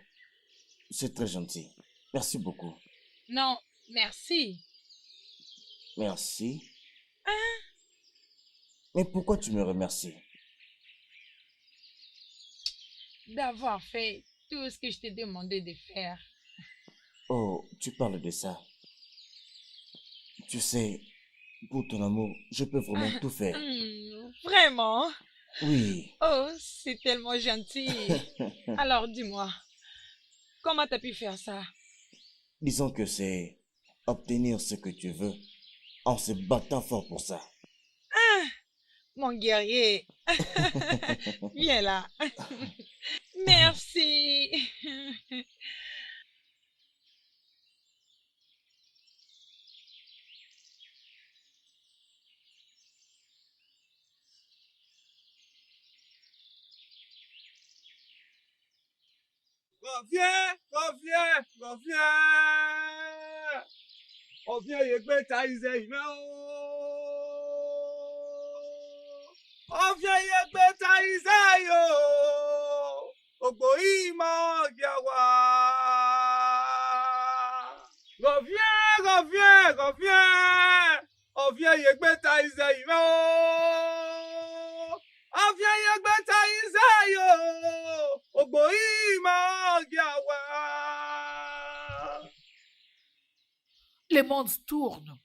B: c'est très gentil. Merci beaucoup.
G: Non, merci.
B: Merci. Mais pourquoi tu me remercies?
G: D'avoir fait tout ce que je t'ai demandé de faire.
B: Oh, tu parles de ça. Tu sais, pour ton amour, je peux vraiment tout faire.
G: Vraiment?
B: Oui.
G: Oh, c'est tellement gentil. Alors dis-moi, comment t'as pu faire ça?
B: Disons que c'est obtenir ce que tu veux en se battant fort pour ça.
G: Mon guerrier. Viens là. Merci.
H: Reviens, reviens, reviens. Reviens, Yegbe Taïze Imeo. Reviens, Yegbe Taïze yo. Ogbo Ima Giawa. Reviens, reviens, reviens. Reviens, Yegbe Taïze Imeo. Reviens, Yegbe Taïze yo. Ogbo Ima Giawa.
D: Le monde tourne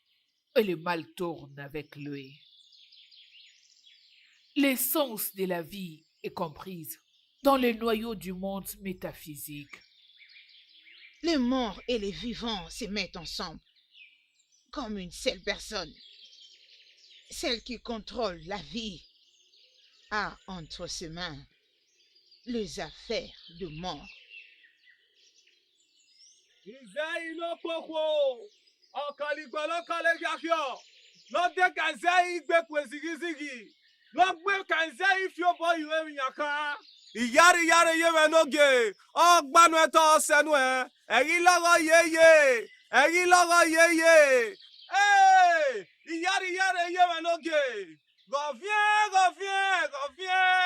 D: et le mal tourne avec lui. L'essence de la vie est comprise dans le noyau du monde métaphysique.
A: Les morts et les vivants se mettent ensemble comme une seule personne. Celle qui contrôle la vie a entre ses mains les affaires de mort.
H: Izei no kpokwo, ọ̀kàlìgbọ̀ lọ́kọ̀lẹ̀ yàkíọ̀, lọ́dẹ kànzẹ́ igbe kwezigizigi, lọ́gbẹ́ kànzẹ́ ifiọbọ ìwé ìyànká. Ìyári yára yéwẹ̀ n'oge, ọgbanu ẹtọ sẹnu ẹ, ẹ̀yin lọ́rọ̀ yéye, ẹ̀yin lọ́rọ̀ yéye. Ìyári yára yéwẹ̀ n'oge, reviens, reviens, reviens,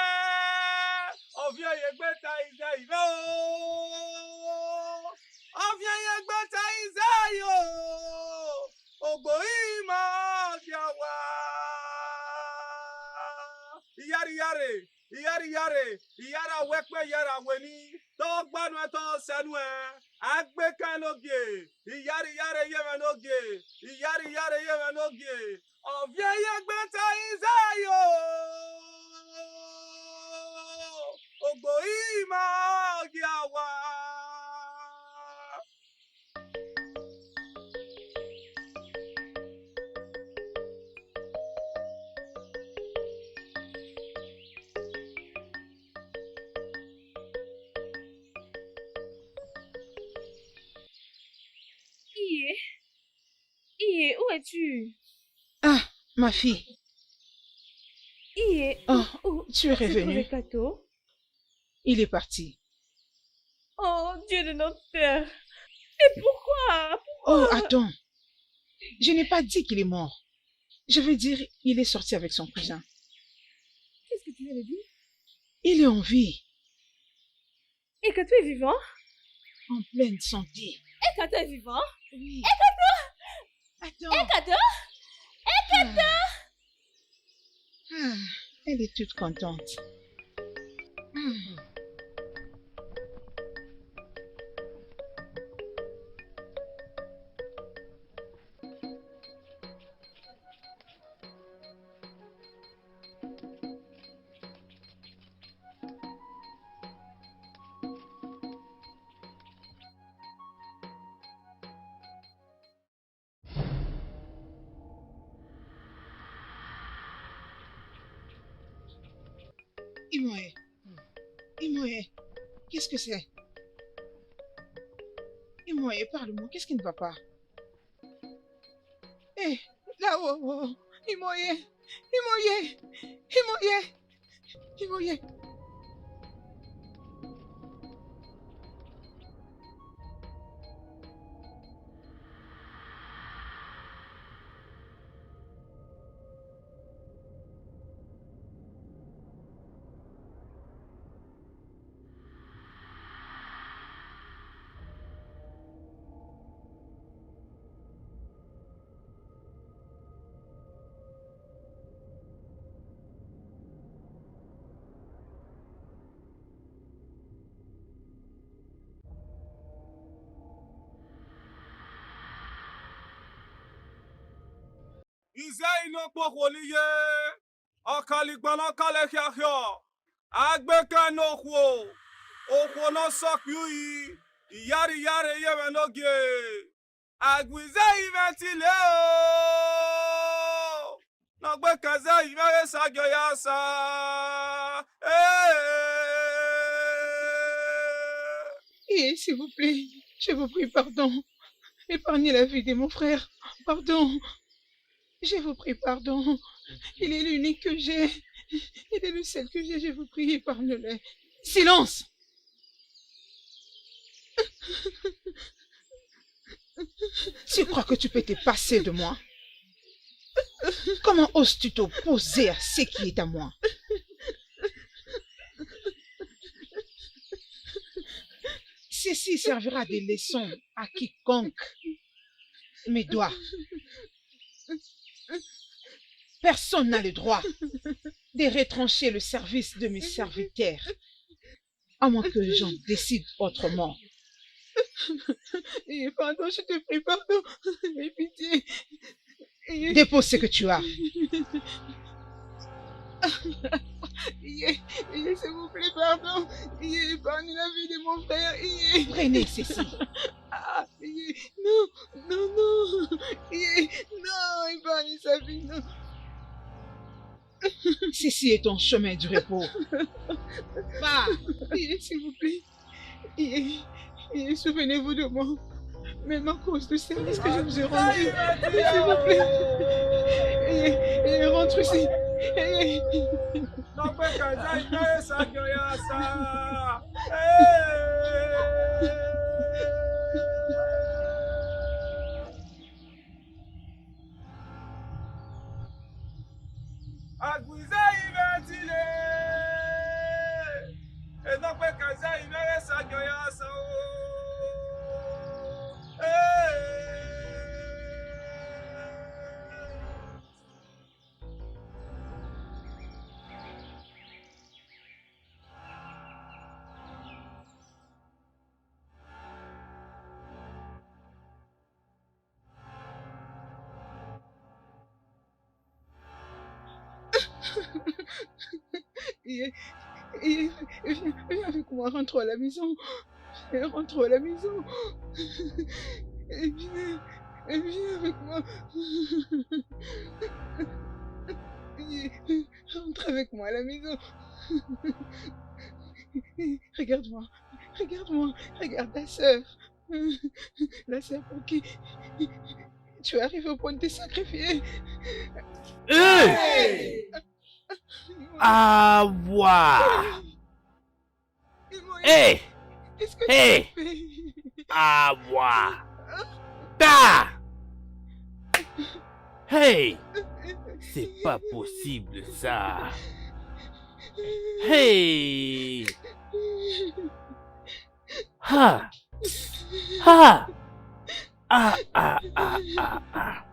H: reviens Yegbe Taïze Imeo. Reviens Yegbe Taïze yo, Ogbo Ima Giawa. Iyara wekpe yara weni, to gbanu to senu e, agbe kan oge, iyari yeme n'oge, iyari yeme n'oge. Reviens Yegbe Taïze yo, Ogbo Ima Giawa.
F: es-tu?
A: Ah, ma fille.
F: Ié,
A: Oh, tu es
F: c'est
A: revenue.
F: Kato.
A: Il est parti.
F: Oh, Dieu de notre Père. Et pourquoi?
A: Oh, attends. Je n'ai pas dit qu'il est mort. Je veux dire, il est sorti avec son cousin.
F: Qu'est-ce que tu viens de dire?
A: Il est en vie,
F: Et Kato est vivant?
A: en pleine santé.
F: Et Kato est vivant?
A: Oui. Attends.
F: Kato?
A: Ah, elle est toute contente. Imoé. Imoé, qu'est-ce que c'est? Imoé, parle-moi, qu'est-ce qui ne va pas? Hé, là-haut, oh, Imoé, Imoé, Imoé, Imoé.
H: Ize inokpokwo n'ihe ọkaligbana ọkalịhịahịọ agbeke n'okwo okwo n'ọsọkpiuyi iyariyari yewe n'oge agwize ivetile o n'ogbekeze imere sagyo ya sa
A: S'il vous plaît, je vous prie, pardon. Épargnez la vie de mon frère. Pardon. Je vous prie, pardon. Il est l'unique que j'ai. Il est le seul que j'ai. Je vous prie, épargne-le. Silence! Tu crois que tu peux te passer de moi? Comment oses-tu t'opposer à ce qui est à moi? Ceci servira de leçon à quiconque me doit. Personne n'a le droit de retrancher le service de mes serviteurs, à moins que j'en décide autrement. Pardon, je te prie, pardon. Aie pitié. Dépose ce que tu as. S'il vous plaît, pardon. Épargne la vie de mon frère. Prenez ceci. Non, non, non. Non, épargne sa vie, non. Ceci est ton chemin du repos. Va. S'il vous plaît. Souvenez-vous de moi. Même à cause du service que je vous ai rendu. S'il vous plaît. Rentre ici.
H: n'ogbekeze imere sagyo ya sa agwize ivetile n'ogbekeze imere sagyo ya sa
A: Viens avec moi, rentre à la maison. Rentre à la maison. Viens avec moi. Rentre avec moi à la maison. Regarde-moi. Regarde-moi. Regarde ta sœur. La sœur pour qui Tu arrives au point de te sacrifier.
E: Hey! Ah, ouah! Hey!
A: Qu'est-ce que
E: Hey!
A: tu fais?
E: Ah, ouah! Ta! Hey! C'est pas possible ça! Hey! Ha! Ha! Ah, ah, ah, ah, ah.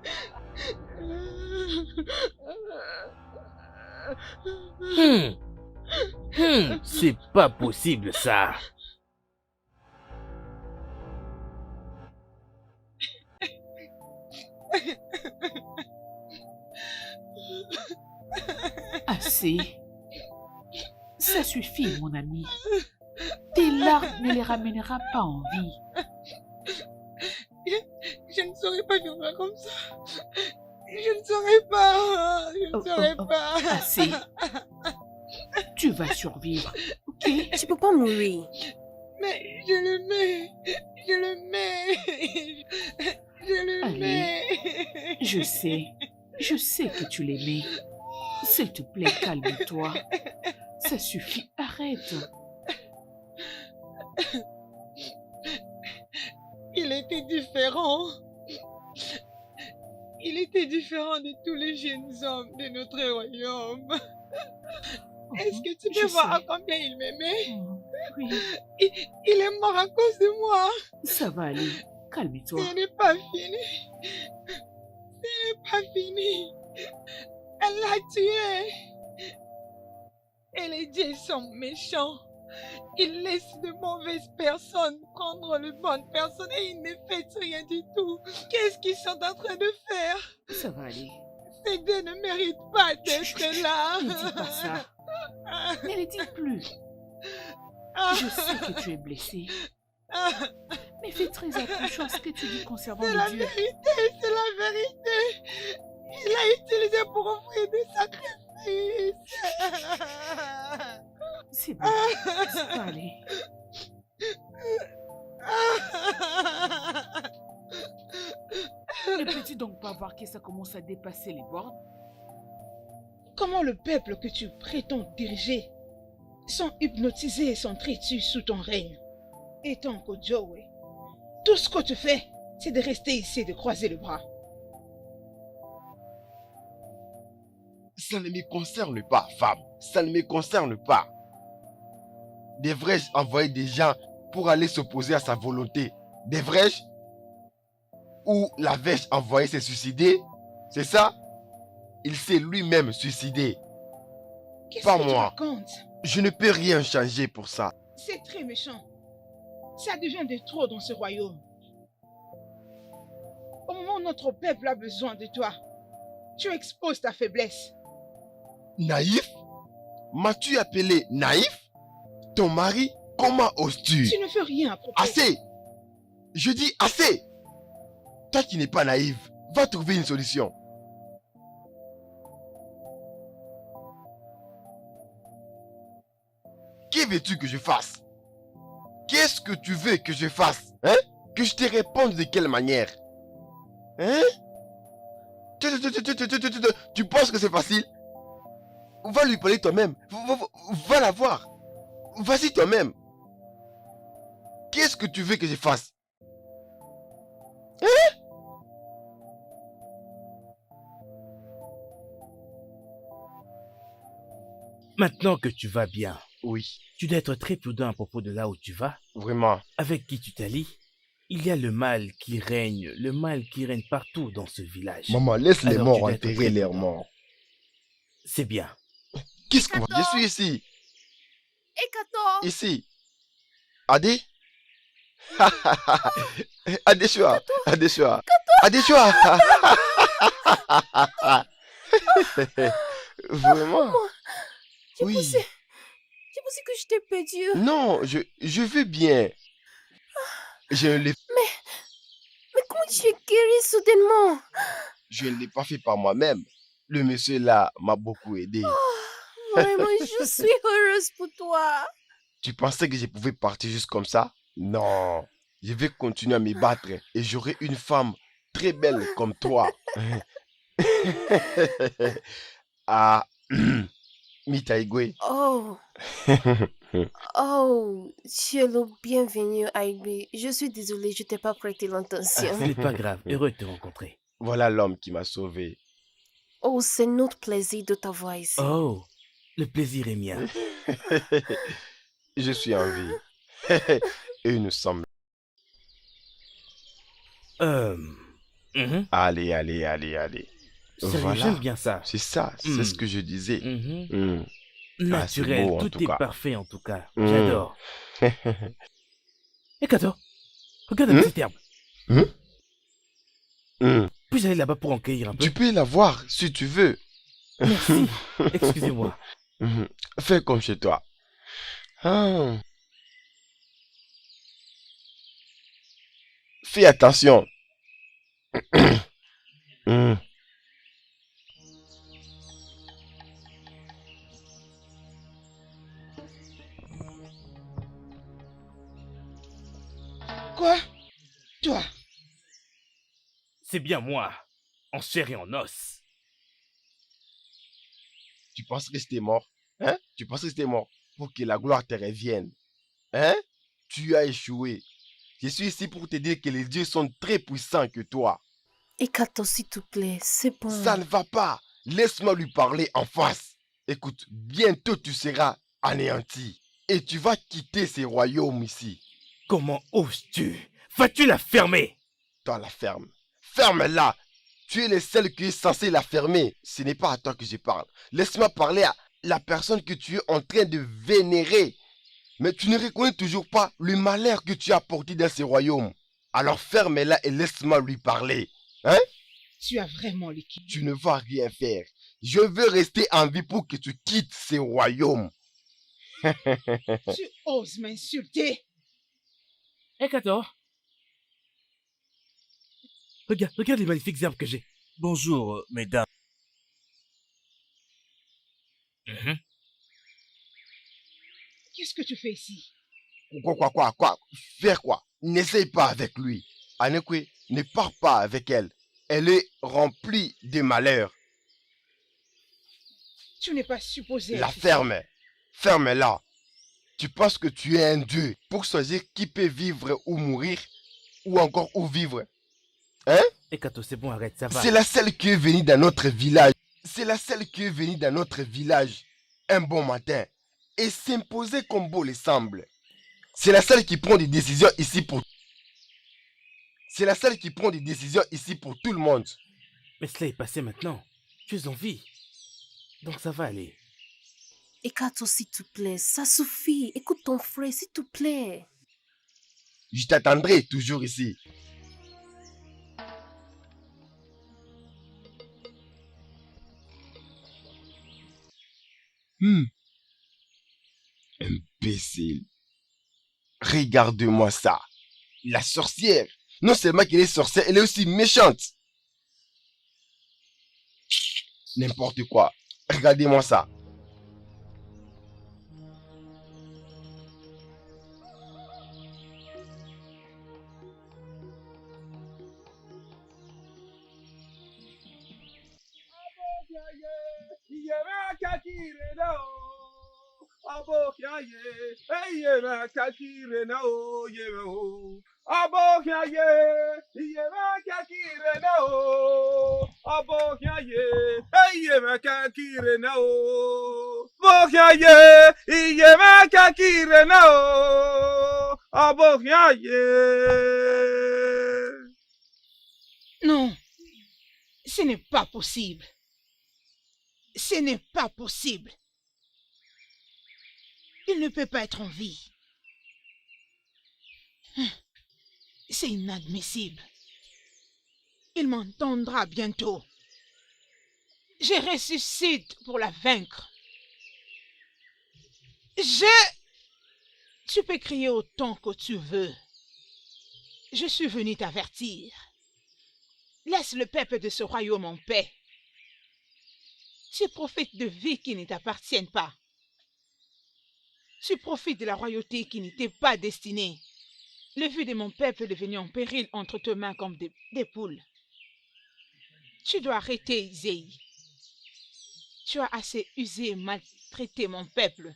E: C'est pas possible ça.
D: Assez. Ça suffit, mon ami. Tes larmes ne les ramènera pas en vie.
A: Je ne saurais pas vivre comme ça. Je ne saurais pas. Je ne saurais pas.
D: Assez. Tu vas survivre, ok?
I: Tu peux pas mourir.
A: Mais je le mets. Je le mets. Je le
D: Allez.
A: mets.
D: Je sais que tu l'aimais. S'il te plaît, calme-toi. Ça suffit, arrête.
A: Il était différent. Il était différent de tous les jeunes hommes de notre royaume. Est-ce que tu peux
D: Je
A: voir à
D: sais.
A: combien il m'aimait?
D: Oui,
A: Il est mort à cause de moi.
D: ça va aller. Calme-toi.
A: Ce n'est pas fini. Ce n'est pas fini. Elle l'a tué. Et les dieux sont méchants. Ils laissent de mauvaises personnes prendre les bonnes personnes et ils ne font rien du tout. Qu'est-ce qu'ils sont en train de faire?
D: Ça va aller.
A: Ces deux ne méritent pas d'être là.
D: Ne dis pas ça. Ne le dis plus. Je sais que tu es blessé. Mais fais très attention à ce que tu dis concernant
A: C'est la
D: le Dieu.
A: vérité, c'est la vérité. Il l'a utilisé pour offrir des sacrifices.
D: C'est bon. Ça va aller. Ne peux-tu donc pas voir que ça commence à dépasser les bornes?
A: Comment le peuple que tu prétends diriger sont hypnotisés et sont traîtus sous ton règne? Et ton Joey, tout ce que tu fais, c'est de rester ici et de croiser les bras.
C: Ça ne me concerne pas, femme. Ça ne me concerne pas. Devrais-je envoyer des gens pour aller s'opposer à sa volonté? Devrais-je? Ou l'avais-je envoyé se suicider? C'est ça? Il s'est lui-même suicidé.
A: Qu'est-ce
C: Pas
A: que tu
C: moi.
A: racontes?
C: Je ne peux rien changer pour ça.
A: C'est très méchant. Ça devient de trop dans ce royaume. Au moment où notre peuple a besoin de toi, tu exposes ta faiblesse.
C: Naïf? M'as-tu appelé naïf? Ton mari? Comment oses-tu?
A: Tu ne fais rien à propos.
C: Assez! Je dis assez! Toi qui n'es pas naïve, va trouver une solution. Que veux-tu que je fasse? Qu'est-ce que tu veux que je fasse? Hein? Que je te réponde de quelle manière? Hein? Tu penses que c'est facile? Va lui parler toi-même. Va la voir. Vas-y toi-même. Qu'est-ce que tu veux que je fasse? Hein?
E: Maintenant que tu vas bien,
C: Oui,
E: tu dois être très prudent à propos de là où tu vas,
C: vraiment.
E: avec qui tu t'allies. Il y a le mal qui règne partout dans ce village.
C: Maman, laisse les
E: Alors,
C: morts
E: tu dois être
C: enterrer
E: très
C: leurs
E: prudent.
C: morts.
E: C'est bien.
C: Qu'est-ce qu'on va... Je suis ici.
I: Ekato!
C: Ici. Adé? Adéchoua. Adéchoua. Adéchoua. Vraiment?
I: J'ai
C: Oui.
I: pensé que je t'ai perdu.
C: Non, je vais bien. Je ne l'ai
I: Mais comment tu es guéri soudainement?
C: je ne l'ai pas fait par moi-même. Le monsieur là m'a beaucoup aidé.
I: Vraiment, je suis heureuse pour toi.
C: Tu pensais que je pouvais partir juste comme ça? Non. Je vais continuer à me battre et j'aurai une femme très belle comme toi. Ah, Mitaigwe.
I: Oh, oh, tu es le bienvenu, Aigbe. Je suis désolée, je t'ai pas prêté
E: Ce
I: l'intention.
E: n'est pas grave, heureux de te rencontrer.
C: Voilà l'homme qui m'a sauvé.
I: Oh, c'est notre plaisir de t'avoir ici.
E: Oh, le plaisir est mien.
C: Je suis en vie. Et nous sommes...
E: Mhm.
C: Allez, allez, allez, allez.
E: Sérieux,
C: Voilà.
E: j'aime bien ça.
C: C'est ça, c'est
E: Mm.
C: ce que je disais.
E: Mhm.
C: Mm.
E: Naturel,
C: beau, en
E: tout
C: tout
E: est
C: cas.
E: parfait en tout cas.
C: Mm.
E: J'adore. Et Kato, regarde un petit herbe.
C: Mm.
E: Puis-je aller là-bas pour en cueillir un peu?
C: Tu peux la voir si tu veux.
E: Merci. Excusez-moi.
C: Mhm. Fais comme chez toi. Ah. Fais attention. Mm.
A: Quoi? Toi?
E: C'est bien moi, en chair et en os.
C: Tu penses rester mort? Hein? Tu penses rester mort pour que la gloire te revienne? Hein? Tu as échoué. Je suis ici pour te dire que les dieux sont très puissants que toi.
I: Ekato, s'il te plaît, c'est bon.
C: Ça ne va pas. Laisse-moi lui parler en face. Écoute, bientôt tu seras anéanti. Et tu vas quitter ces royaumes ici.
E: Comment oses-tu? Vas-tu la fermer?
C: Dans la ferme. Ferme-la. Tu es le seul qui est censé la fermer. Ce n'est pas à toi que je parle. Laisse-moi parler à la personne que tu es en train de vénérer. Mais tu ne reconnais toujours pas le malheur que tu as porté dans ces royaumes. Alors ferme-la et laisse-moi lui parler. Hein?
A: Tu as vraiment l'équipe.
C: Tu ne vas rien faire. Je veux rester en vie pour que tu quittes ces royaumes.
A: Tu oses m'insulter?
E: Hé Kato, regarde les magnifiques herbes que j'ai.
B: Bonjour, mesdames.
A: Qu'est-ce que tu fais ici?
C: Quoi? Faire quoi? N'essaye pas avec lui. Anekwe, ne pars pas avec elle. Elle est remplie de malheurs.
A: Tu n'es pas supposé
C: La
A: être ici.
C: ferme. Ferme-la. Tu penses que tu es un dieu pour choisir qui peut vivre ou mourir, ou encore où vivre. Hein?
E: Hé Kato, c'est bon, arrête, ça va.
C: C'est la seule qui est venue dans notre village. C'est la seule qui est venue dans notre village un bon matin et s'imposer comme beau les semble. C'est la seule qui prend des décisions ici pour... C'est la seule qui prend des décisions ici pour tout le monde.
E: Mais cela est passé maintenant. Tu es en vie. Donc ça va aller.
I: Ekato, s'il te plaît, ça suffit. Écoute ton frère, s'il te plaît.
C: Je t'attendrai toujours ici. Imbécile. Regarde-moi ça. La sorcière. Non seulement qu'elle est sorcière, elle est aussi méchante. N'importe quoi. Regardez-moi ça.
A: Non, ce n'est pas possible. Ce n'est pas possible. Il ne peut pas être en vie. C'est inadmissible. Il m'entendra bientôt. Je ressuscite pour la vaincre. Tu peux crier autant que tu veux. Je suis venu t'avertir. Laisse le peuple de ce royaume en paix. Tu profites de vie qui ne t'appartiennent pas. Tu profites de la royauté qui n'était pas destinée. Le vie de mon peuple est devenu en péril entre tes mains comme des poules. Tu dois arrêter, Izei. Tu as assez usé et maltraité mon peuple.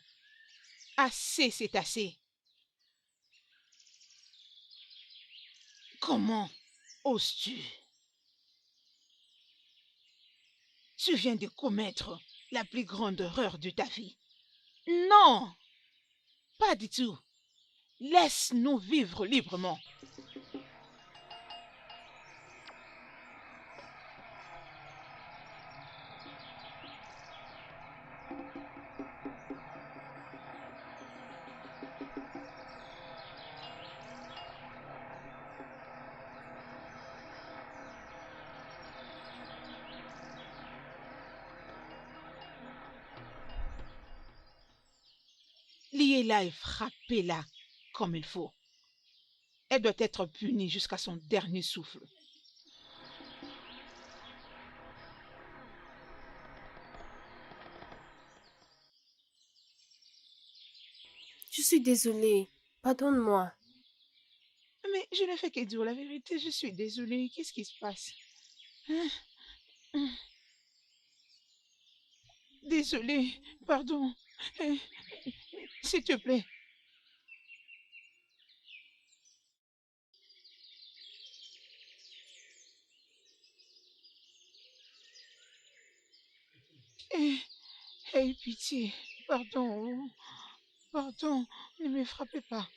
A: Assez, c'est assez. Comment oses-tu? Tu viens de commettre la plus grande erreur de ta vie. Non, pas du tout. Laisse-nous vivre librement. Liez-la et frappez-la comme il faut. Elle doit être punie jusqu'à son dernier souffle.
I: Je suis désolée. Pardonne-moi.
A: Mais je ne fais que dire la vérité, je suis désolée. Qu'est-ce qui se passe? Hein? Désolée, pardon. S'il te plaît. Aie pitié. Pardon. Pardon. Ne me frappez pas.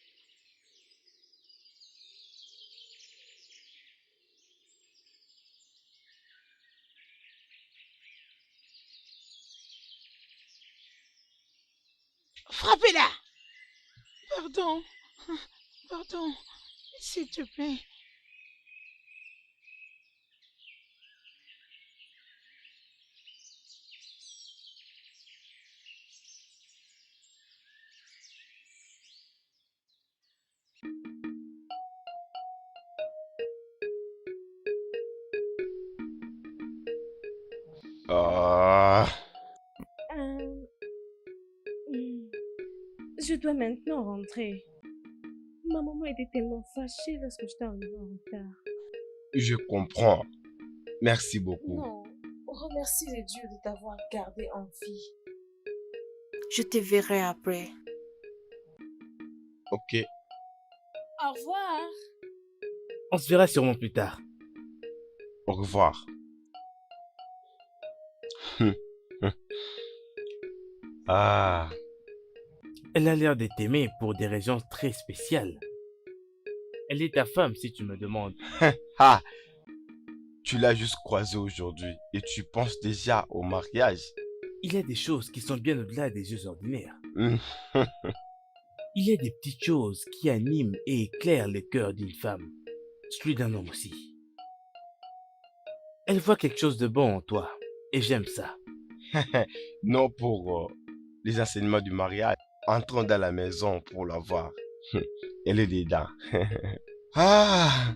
A: Frappez-la! Pardon. Pardon. S'il te plaît.
C: Ah,
F: Euh, Je dois maintenant rentrer. Ma maman était tellement fâchée lorsque j'étais arrivée en retard.
C: je comprends. Merci beaucoup.
I: Non, remercie les dieux de t'avoir gardé en vie. Je te verrai après.
C: Ok.
I: Au revoir.
E: On se verra sûrement plus tard.
C: Au revoir. Ah,
E: Elle a l'air de t'aimer pour des raisons très spéciales. Elle est ta femme si tu me demandes.
C: ah, tu l'as juste croisée aujourd'hui et tu penses déjà au mariage.
E: Il y a des choses qui sont bien au-delà des yeux ordinaires.
C: Hmm.
E: Il y a des petites choses qui animent et éclairent le cœur d'une femme, celui d'un homme aussi. Elle voit quelque chose de bon en toi, et j'aime ça.
C: Non pour les enseignements du mariage. Entrons dans la maison pour la voir. Elle est dedans. Ah.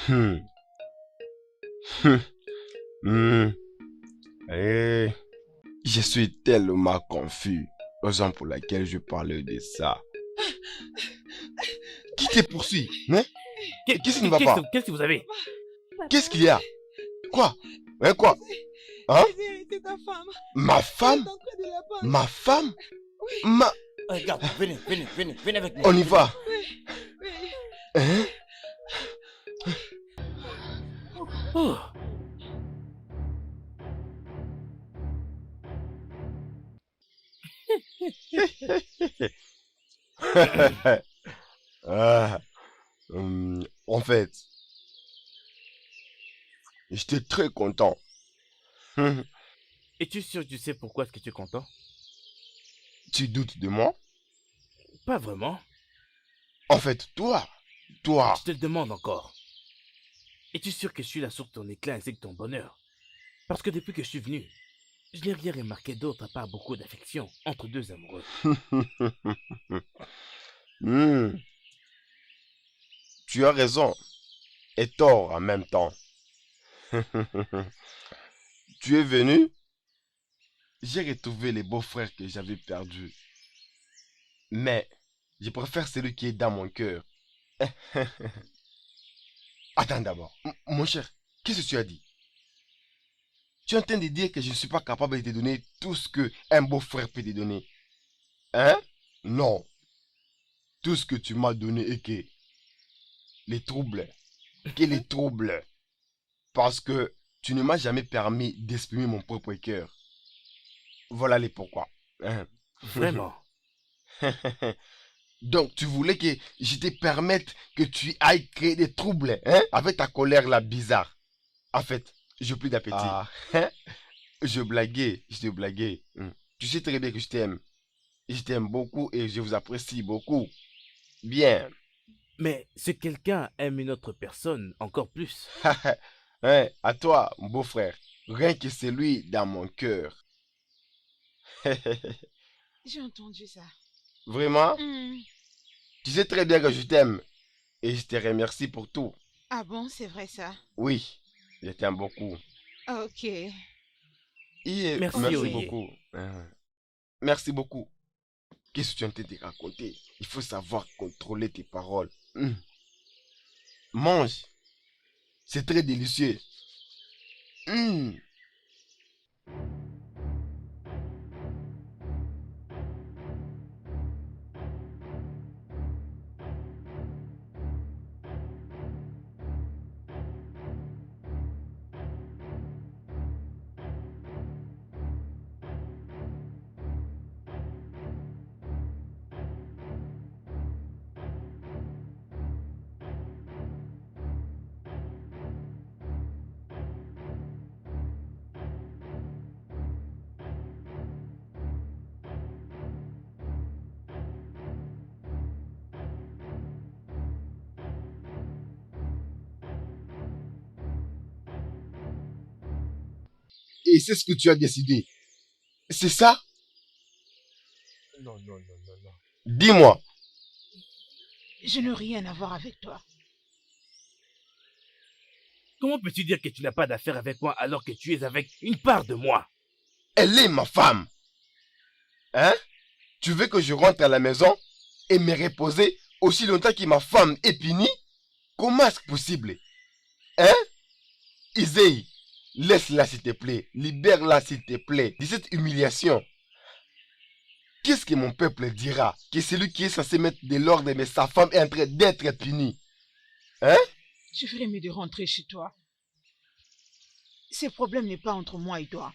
C: Hmm. Hmm. Hmm. Eh, je suis tellement confus. Raison pour laquelle je parlais de ça. Qui te poursuit, hein? Qu'est-ce qui ne va pas?
E: Qu'est-ce que vous avez?
C: Qu'est-ce qu'il y a? Quoi? Hein, quoi? Hein?
A: C'est ta femme.
C: Ma femme? Ma femme? Ma...
B: Regarde, venez, venez, venez, venez avec moi.
C: On y va. Hein?
E: Oh,
C: Ah, en fait, j'étais très content.
E: es-tu sûr que tu sais pourquoi est-ce que tu es content?
C: Tu doutes de moi?
E: Pas vraiment.
C: En fait, toi,
E: Je te le demande encore. Es-tu sûr que je suis la source de ton éclat ainsi que ton bonheur? Parce que depuis que je suis venu, je n'ai rien remarqué d'autre à part beaucoup d'affection entre deux amoureux.
C: Hmm, tu as raison et tort en même temps. Tu es venu, j'ai retrouvé les beaux-frères que j'avais perdus. Mais je préfère celui qui est dans mon cœur. Attends d'abord. Mon cher, qu'est-ce que tu as dit? Tu es en train de dire que je ne suis pas capable de te donner tout ce qu'un beau-frère peut te donner. Hein? Non. Tout ce que tu m'as donné est que les troubles. Que les troubles. Parce que tu ne m'as jamais permis d'exprimer mon propre cœur. Voilà les pourquoi. Hein?
E: Vraiment.
C: Donc tu voulais que je te permette que tu ailles créer des troubles, hein? Avec ta colère là bizarre. En fait, j'ai plus d'appétit. Ah, hein? Je blaguais, je te blaguais. Tu sais très bien que je t'aime. Je t'aime beaucoup et je vous apprécie beaucoup. Bien.
E: Mais si quelqu'un aime une autre personne, encore plus.
C: Hein, à toi, mon beau-frère. Rien que celui dans mon cœur.
A: J'ai entendu ça.
C: Vraiment? Tu sais très bien que je t'aime. Et je te remercie pour tout.
A: Ah bon, c'est vrai ça?
C: Oui, je t'aime beaucoup.
A: Ok.
E: Merci
C: beaucoup. Merci beaucoup. Qu'est-ce que tu es en train de raconter? Il faut savoir contrôler tes paroles. Mange. C'est très délicieux. Et c'est ce que tu as décidé. C'est ça?
H: Non.
C: Dis-moi.
A: Je n'ai rien à voir avec toi.
E: Comment peux-tu dire que tu n'as pas d'affaire avec moi alors que tu es avec une part de moi?
C: Elle est ma femme. Hein? Tu veux que je rentre à la maison et me reposer aussi longtemps que ma femme est punie? Comment est-ce possible? Hein? Isei, laisse-la s'il te plaît. Libère-la s'il te plaît de cette humiliation. Qu'est-ce que mon peuple dira? Que celui qui est censé mettre de l'ordre, mais sa femme est en train d'être punie. Hein?
A: Je ferais mieux de rentrer chez toi. Ce problème n'est pas entre moi et toi.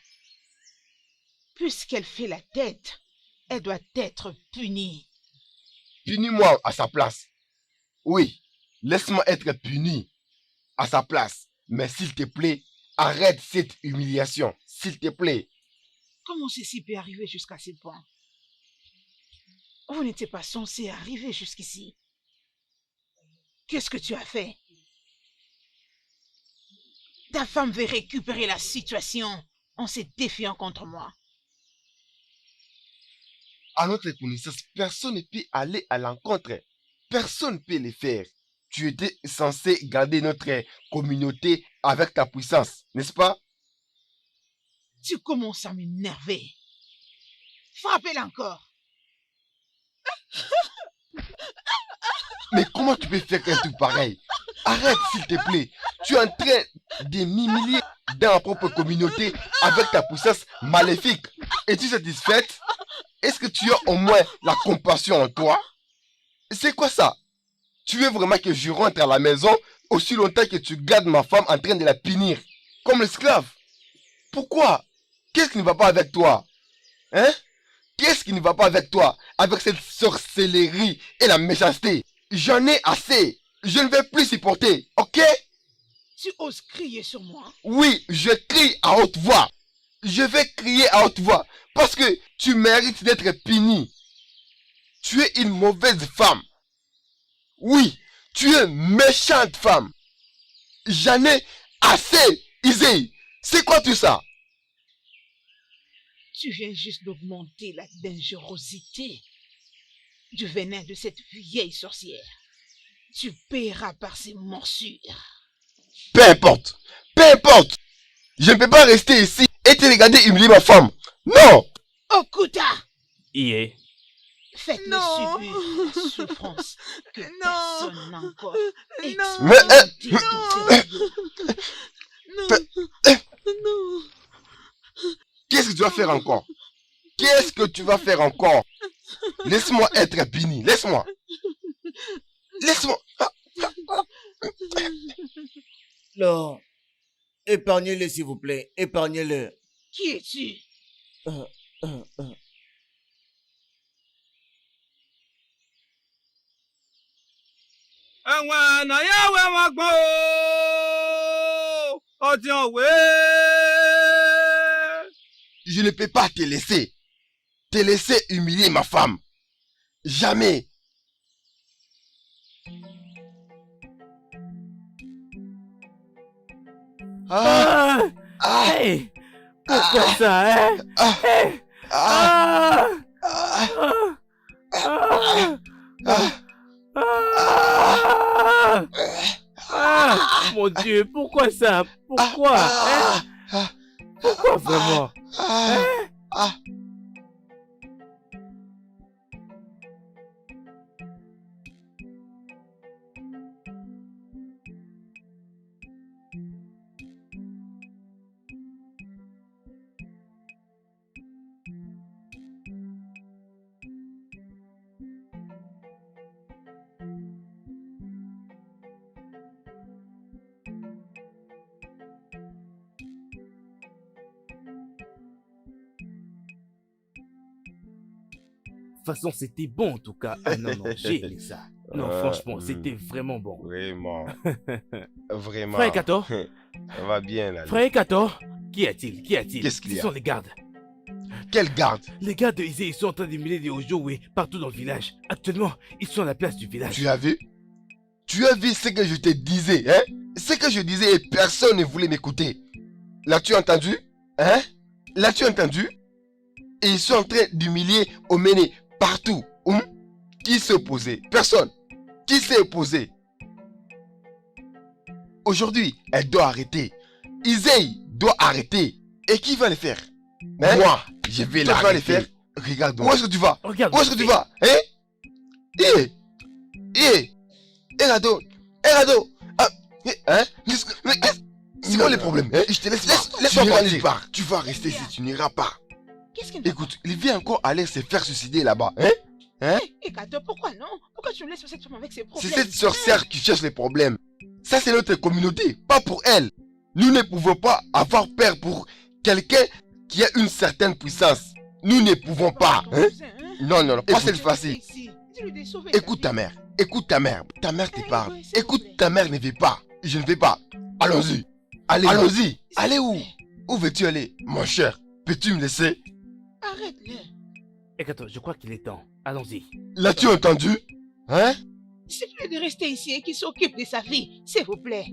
A: Puisqu'elle fait la tête, elle doit être punie.
C: Punis-moi à sa place. Oui, laisse-moi être puni à sa place. Mais s'il te plaît, arrête cette humiliation. S'il te plaît.
A: Comment ceci peut arriver jusqu'à ce point? Vous n'étiez pas censé arriver jusqu'ici. Qu'est-ce que tu as fait? Ta femme veut récupérer la situation en se défiant contre moi.
C: À notre connaissance, personne ne peut aller à l'encontre. Personne ne peut le faire. Tu étais censé garder notre communauté avec ta puissance, n'est-ce pas?
A: Tu commences à m'énerver. Frappez-la encore.
C: Mais comment tu peux faire un truc pareil? Arrête s'il te plaît. Tu es en train de m'humilier dans ma propre communauté avec ta puissance maléfique. Es-tu satisfaite? Est-ce que tu as au moins la compassion en toi? C'est quoi ça? Tu veux vraiment que je rentre à la maison aussi longtemps que tu gardes ma femme en train de la punir comme l'esclave? Pourquoi? Qu'est-ce qui ne va pas avec toi? Hein? Qu'est-ce qui ne va pas avec toi? Avec cette sorcellerie et la méchanceté. J'en ai assez. Je ne vais plus supporter, ok?
A: Tu oses crier sur moi?
C: Oui, je crie à haute voix. Je vais crier à haute voix parce que tu mérites d'être puni. Tu es une mauvaise femme. Oui, tu es une méchante femme. J'en ai assez, Isei. C'est quoi tout ça?
A: Tu viens juste d'augmenter la dangerosité du venin de cette vieille sorcière. Tu paieras par ses morsures.
C: Peu importe. Peu importe. Je ne peux pas rester ici et te regarder humilier ma femme. Non.
A: Okuta!
E: Ié.
A: Faites-le subir la souffrance que personne n'a encore
C: Mais,
A: expérimentée dans ce royaume.
F: Non.
C: Qu'est-ce que tu vas faire encore? Qu'est-ce que tu vas faire encore? Laisse-moi être puni. Laisse-moi. Laisse-moi.
B: Non. Épargnez-le, s'il vous plaît. Épargnez-le.
G: Qui es-tu?
H: Ẹ̀wọ̀n ẹ̀nà yẹ̀wò ẹ̀wọ̀n gbọ́n o. Ọdún òwe.
C: Je ne peux pas te laisser. Te laisser humilier ma femme. Jamais.
E: Hey! Pourquoi ça, hein? Hey! Mon Dieu, pourquoi ça? Pourquoi? Hein? Pourquoi vraiment? Hein? De toute façon, c'était bon en tout cas. Ah non, non, j'ai aimé ça. Non, franchement, c'était vraiment bon.
C: Vraiment. Vraiment.
E: Frère Kato,
C: Ça va bien là.
E: Frère Kato, qu'y a-t-il? Qu'y a-t-il?
C: Qu'est-ce qu'il y a?
E: Ce sont les gardes.
C: Quelle garde?
E: Les gardes de Isée, ils sont en train d'humilier des Ojoué partout dans le village. Actuellement, ils sont à la place du village.
C: Tu as vu? Tu as vu ce que je te disais, hein? Ce que je disais et personne ne voulait m'écouter. L'as-tu entendu? Hein? L'as-tu entendu? Et ils sont en train d'humilier Oméné partout. Qui s'est opposé? Personne. Qui s'est opposé? Aujourd'hui, elle doit arrêter. Isei doit arrêter. Et qui va le faire? Hein? Moi, je vais l'arrêter. Tu vas le faire? Regarde-moi. Où est-ce que tu vas?
E: Regarde.
C: Où est-ce que tu vas? Hein? Rado. Hein? C'est quoi le problème? Je te laisse pas. Laisse-moi aller. Tu vas rester si tu n'iras pas.
G: Qu'est-ce qu'il
C: Écoute, il vient encore aller se faire suicider là-bas. Hein?
G: Kato, pourquoi non? Pourquoi tu me laisses sur cette femme avec ses problèmes?
C: C'est cette sorcière qui cherche les problèmes. Ça, c'est notre communauté, pas pour elle. Nous ne pouvons pas avoir peur pour quelqu'un qui a une certaine puissance. Nous ne pouvons pas. Hein? Non, non, non, pas cette fois-ci. Écoute ta mère. Écoute ta mère. Ta mère te parle. Écoute, ta mère ne veut pas. Je ne vais pas. Allons-y. Allons-y. Allez où? Où veux-tu aller, mon cher? Peux-tu me laisser?
G: Arrête-le.
E: Kato, je crois qu'il est temps. Allons-y.
C: L'as-tu entendu? Hein?
G: C'est plus de rester ici et qu'il s'occupe de sa vie, s'il vous plaît.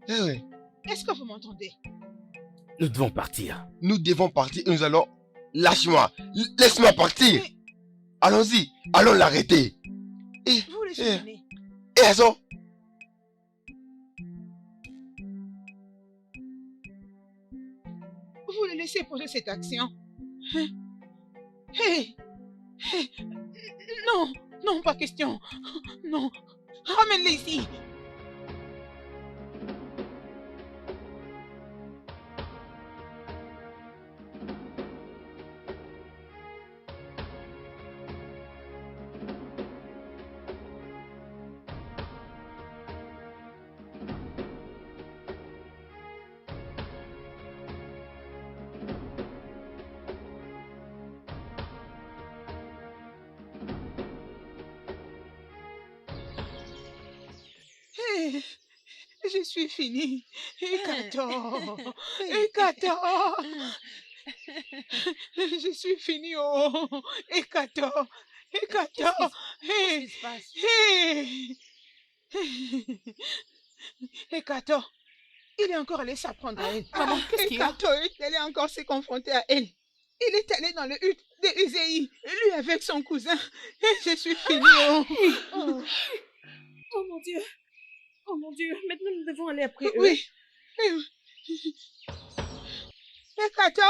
C: Eh oui.
G: Est-ce que vous m'entendez?
E: Nous devons partir.
C: Nous devons partir et nous allons... Lâche-moi. Laisse-moi partir. Allons-y. Allons l'arrêter.
G: Vous le souvenez?
C: Et raison.
G: Vous le laissez poser cette action. Non, non, pas question. Non, ramène-les ici. Je suis finie. Kato. Kato. Je suis finie. Oh. Kato. Kato. Qu'est-ce qui se passe? Kato. Il est encore allé s'apprendre à elle.
D: Maman, qu'est-ce qu'il y a?
G: Kato est allé encore se confronter à elle. Il est allé dans le hut de Uzei, lui avec son cousin. Je suis finie.
F: Oh mon Dieu. Oh mon Dieu, maintenant nous devons aller après eux.
G: Oui. Kato.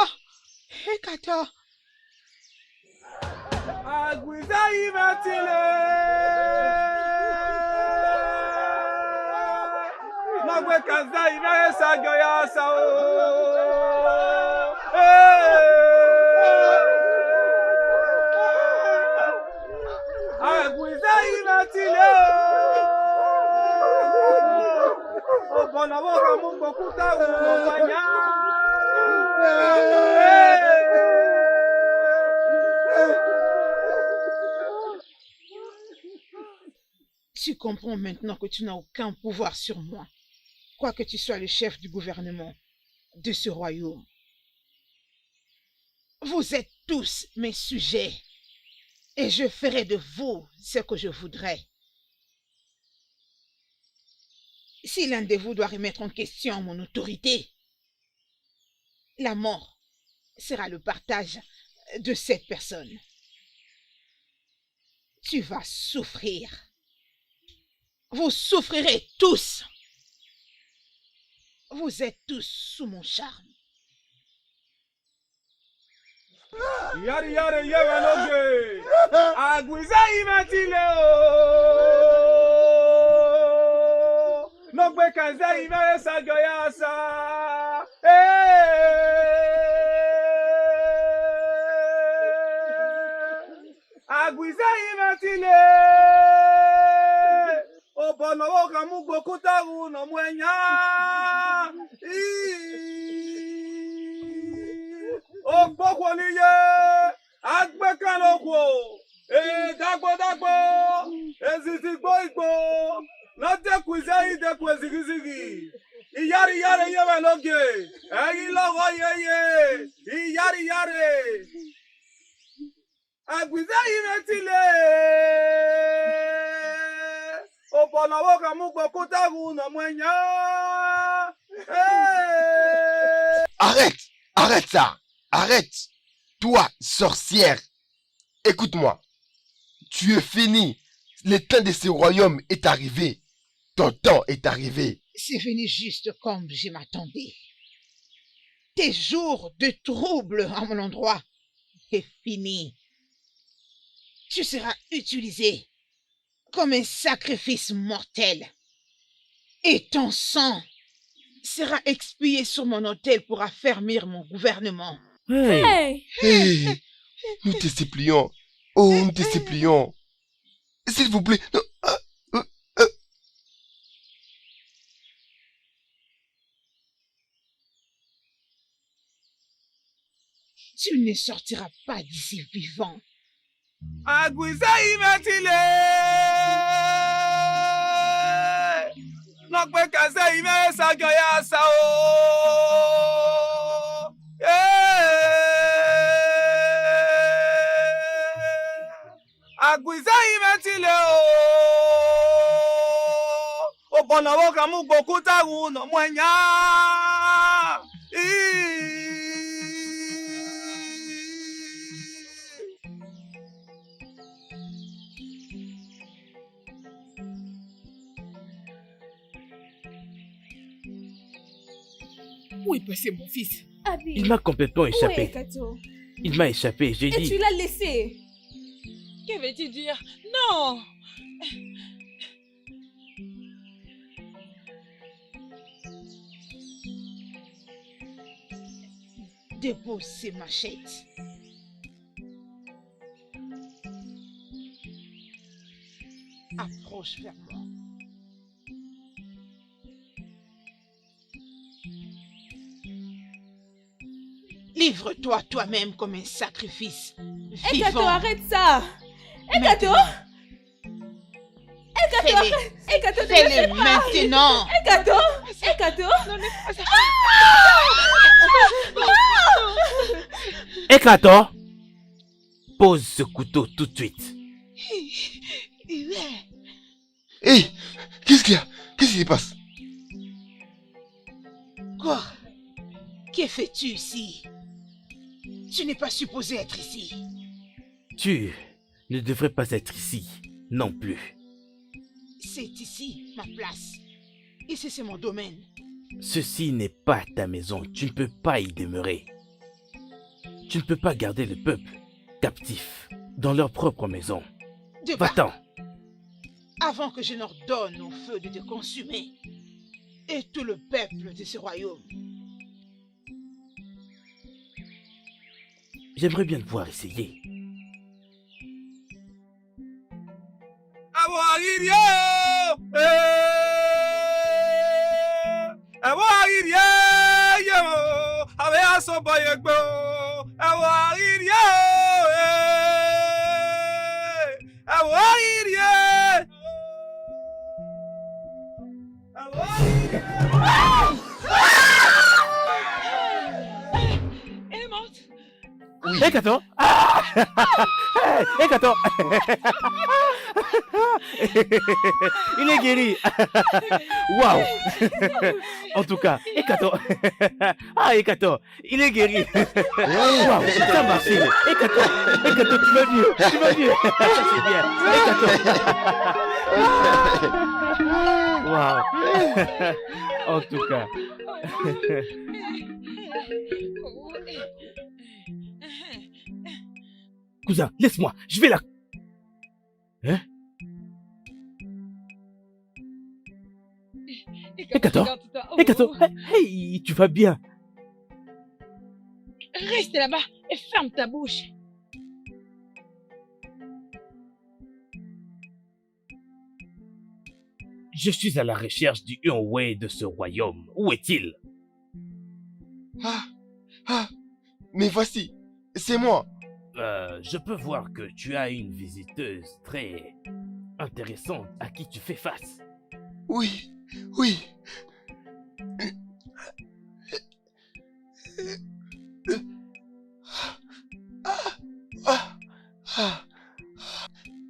H: Agwizayi matile. Magwe kazayi na esajo ya sao.
A: Tu comprends maintenant que tu n'as aucun pouvoir sur moi, quoique tu sois le chef du gouvernement de ce royaume. Vous êtes tous mes sujets, et je ferai de vous ce que je voudrais. Si l'un de vous doit remettre en question mon autorité, la mort sera le partage de cette personne. Tu vas souffrir. Vous souffrirez tous. Vous êtes tous sous mon charme.
H: Yari yari yewanoge. Agwiza imatile o. Nogbe kanza imere sagoyasa. Agwiza imatile. Obonowo kamugbo kutaru no mwenya. Ogbokwo niye. Agbekanokwo. Dagbo dagbo. Ezizigbo igbo. N'odekwize idekwe zigizigi. Iyari yare yewe noge. Eyi logo yeye. Iyari yare. Agwize imetile. Obonawo kamugbo kutaru no mwenya.
C: Arrête! Arrête ça! Arrête! Toi, sorcière! Écoute-moi. Tu es fini. Le temps de ce royaume est arrivé. Ton temps est arrivé.
A: C'est venu juste comme je m'attendais. Tes jours de trouble à mon endroit est fini. Tu seras utilisé comme un sacrifice mortel. Et ton sang sera expié sur mon autel pour affermir mon gouvernement.
I: Hey!
C: Hey, nous te supplions. Oh, nous te supplions. S'il vous plaît. Non.
A: Tu ne sortiras pas d'ici vivant.
H: Agwiza imetile. Nogbe kanza imere sagoyasa o. Agwiza imetile o. Obonawo kamugbo kutaru no mwenya.
D: Où est passé mon fils?
F: Abi,
E: Il m'a complètement
F: où est
E: échappé.
F: Kato?
E: Il m'a échappé, j'ai
F: Et tu
E: dit.
F: l'as laissé.
G: Que veux-tu dire? Non!
A: Dépose ces machettes. Approche vers moi. Livre-toi toi-même comme un sacrifice
F: Kato,
A: vivant.
F: arrête ça. Kato,
A: Fais-le.
F: arrête. Kato, ne le
A: Fais-le
F: fais pas.
A: maintenant.
F: Kato, Kato.
G: Non, ne fais pas ça.
E: Ekator, pose ce couteau tout de suite.
C: Hey, qu'est-ce qu'il y a? Qu'est-ce qui se passe?
A: Quoi? Que fais-tu ici? Tu n'es pas supposé être ici.
E: Tu ne devrais pas être ici, non plus.
A: C'est ici ma place. Ici c'est mon domaine.
E: Ceci n'est pas ta maison, tu ne peux pas y demeurer. Tu ne peux pas garder le peuple captif dans leur propre maison.
A: De bas,
E: Va-t'en.
A: avant que je n'ordonne au feu de te consumer et tout le peuple de ce royaume.
E: J'aimerais bien pouvoir essayer.
G: Elle est morte.
C: Oui.
E: Hé, Kato! Ah! Hé, Kato! Il est guéri! Waouh! En tout cas, Kato! Ah, Kato! Il est guéri! Waouh! Ça a marché! Kato! Kato, tu vas mieux! Tu vas mieux! C'est bien! Kato! Waouh! En tout cas. Cousin, laisse-moi, je vais là. Hein? Kato, hey, tu vas bien?
G: Reste là-bas et ferme ta bouche.
E: Je suis à la recherche du Yunwei de ce royaume. Où est-il?
C: Mais voici, c'est moi.
E: Je peux voir que tu as une visiteuse très intéressante à qui tu fais face.
C: Oui, oui.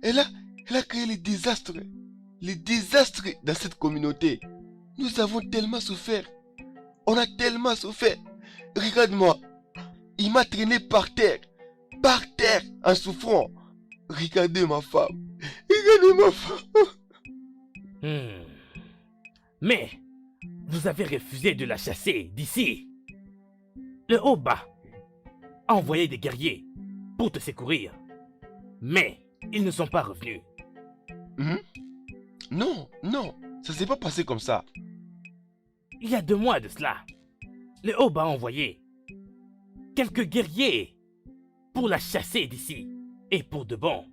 C: Elle a créé les désastres dans cette communauté. Nous avons tellement souffert. On a tellement souffert. Regarde-moi. Il m'a traîné par terre, en souffrant. Regardez ma femme. Regardez ma femme.
E: Mais, vous avez refusé de la chasser d'ici. Le Oba a envoyé des guerriers pour te secourir. Mais, ils ne sont pas revenus.
C: Non, ça s'est pas passé comme ça.
E: Il y a 2 mois de cela, le Oba a envoyé quelques guerriers pour la chasser d'ici, et pour de bon.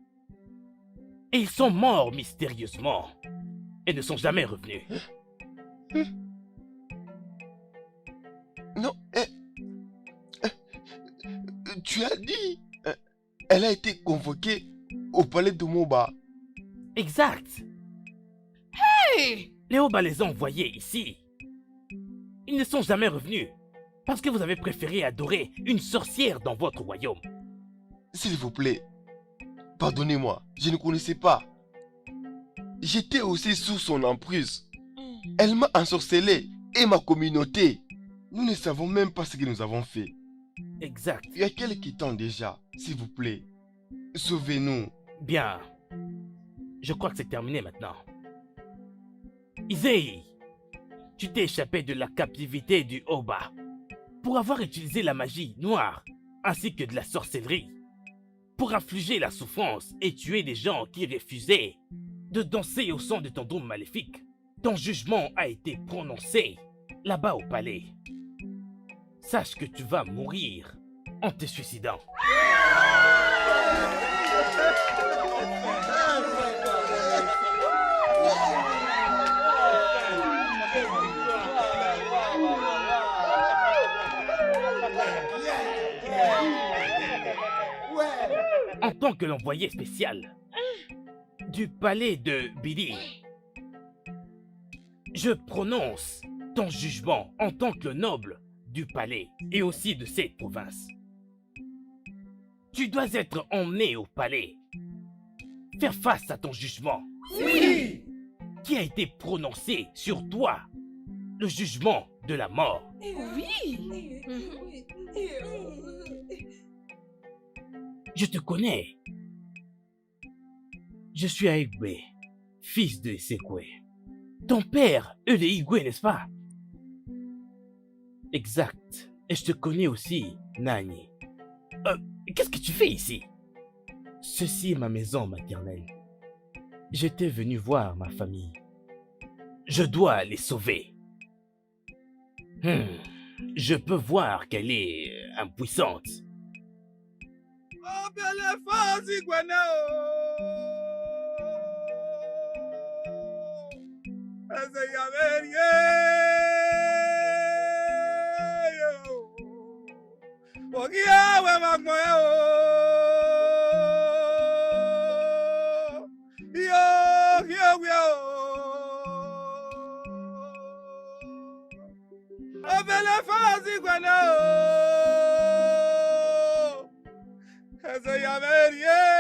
E: Et ils sont morts mystérieusement, et ne sont jamais revenus.
C: Non, tu as dit, elle a été convoquée au palais de Moba.
E: Exact.
G: Hey!
E: Les Oba les ont envoyés ici. Ils ne sont jamais revenus, parce que vous avez préféré adorer une sorcière dans votre royaume.
C: S'il vous plaît, pardonnez-moi, je ne connaissais pas. J'étais aussi sous son emprise. Elle m'a ensorcelé et ma communauté. Nous ne savons même pas ce que nous avons fait.
E: Exact.
C: Il y a quelques temps déjà, s'il vous plaît. Sauvez-nous.
E: Bien. Je crois que c'est terminé maintenant. Izei, tu t'es échappé de la captivité du Oba pour avoir utilisé la magie noire ainsi que de la sorcellerie pour infliger la souffrance et tuer des gens qui refusaient de danser au son de ton dôme maléfique. Ton jugement a été prononcé là-bas au palais. Sache que tu vas mourir en te suicidant. En tant que l'envoyé spécial du palais de Bidi, je prononce ton jugement en tant que noble du palais et aussi de cette province. Tu dois être emmené au palais, faire face à ton jugement. Oui! Qui a été prononcé sur toi, le jugement de la mort.
G: Oui!
E: Je te connais. Je suis Aigwe, fils de Sekwe. Ton père, le Igwe, n'est-ce pas? Exact. Et je te connais aussi, Nani. Qu'est-ce que tu fais ici? Ceci est ma maison maternelle. J'étais venu voir ma famille. Je dois les sauver. Je peux voir qu'elle est impuissante.
H: Obele fazi gwene o. Eze ya merie. Ogia we magmoe o. Yo o. Obele fazi gwene o. Eze ya merie.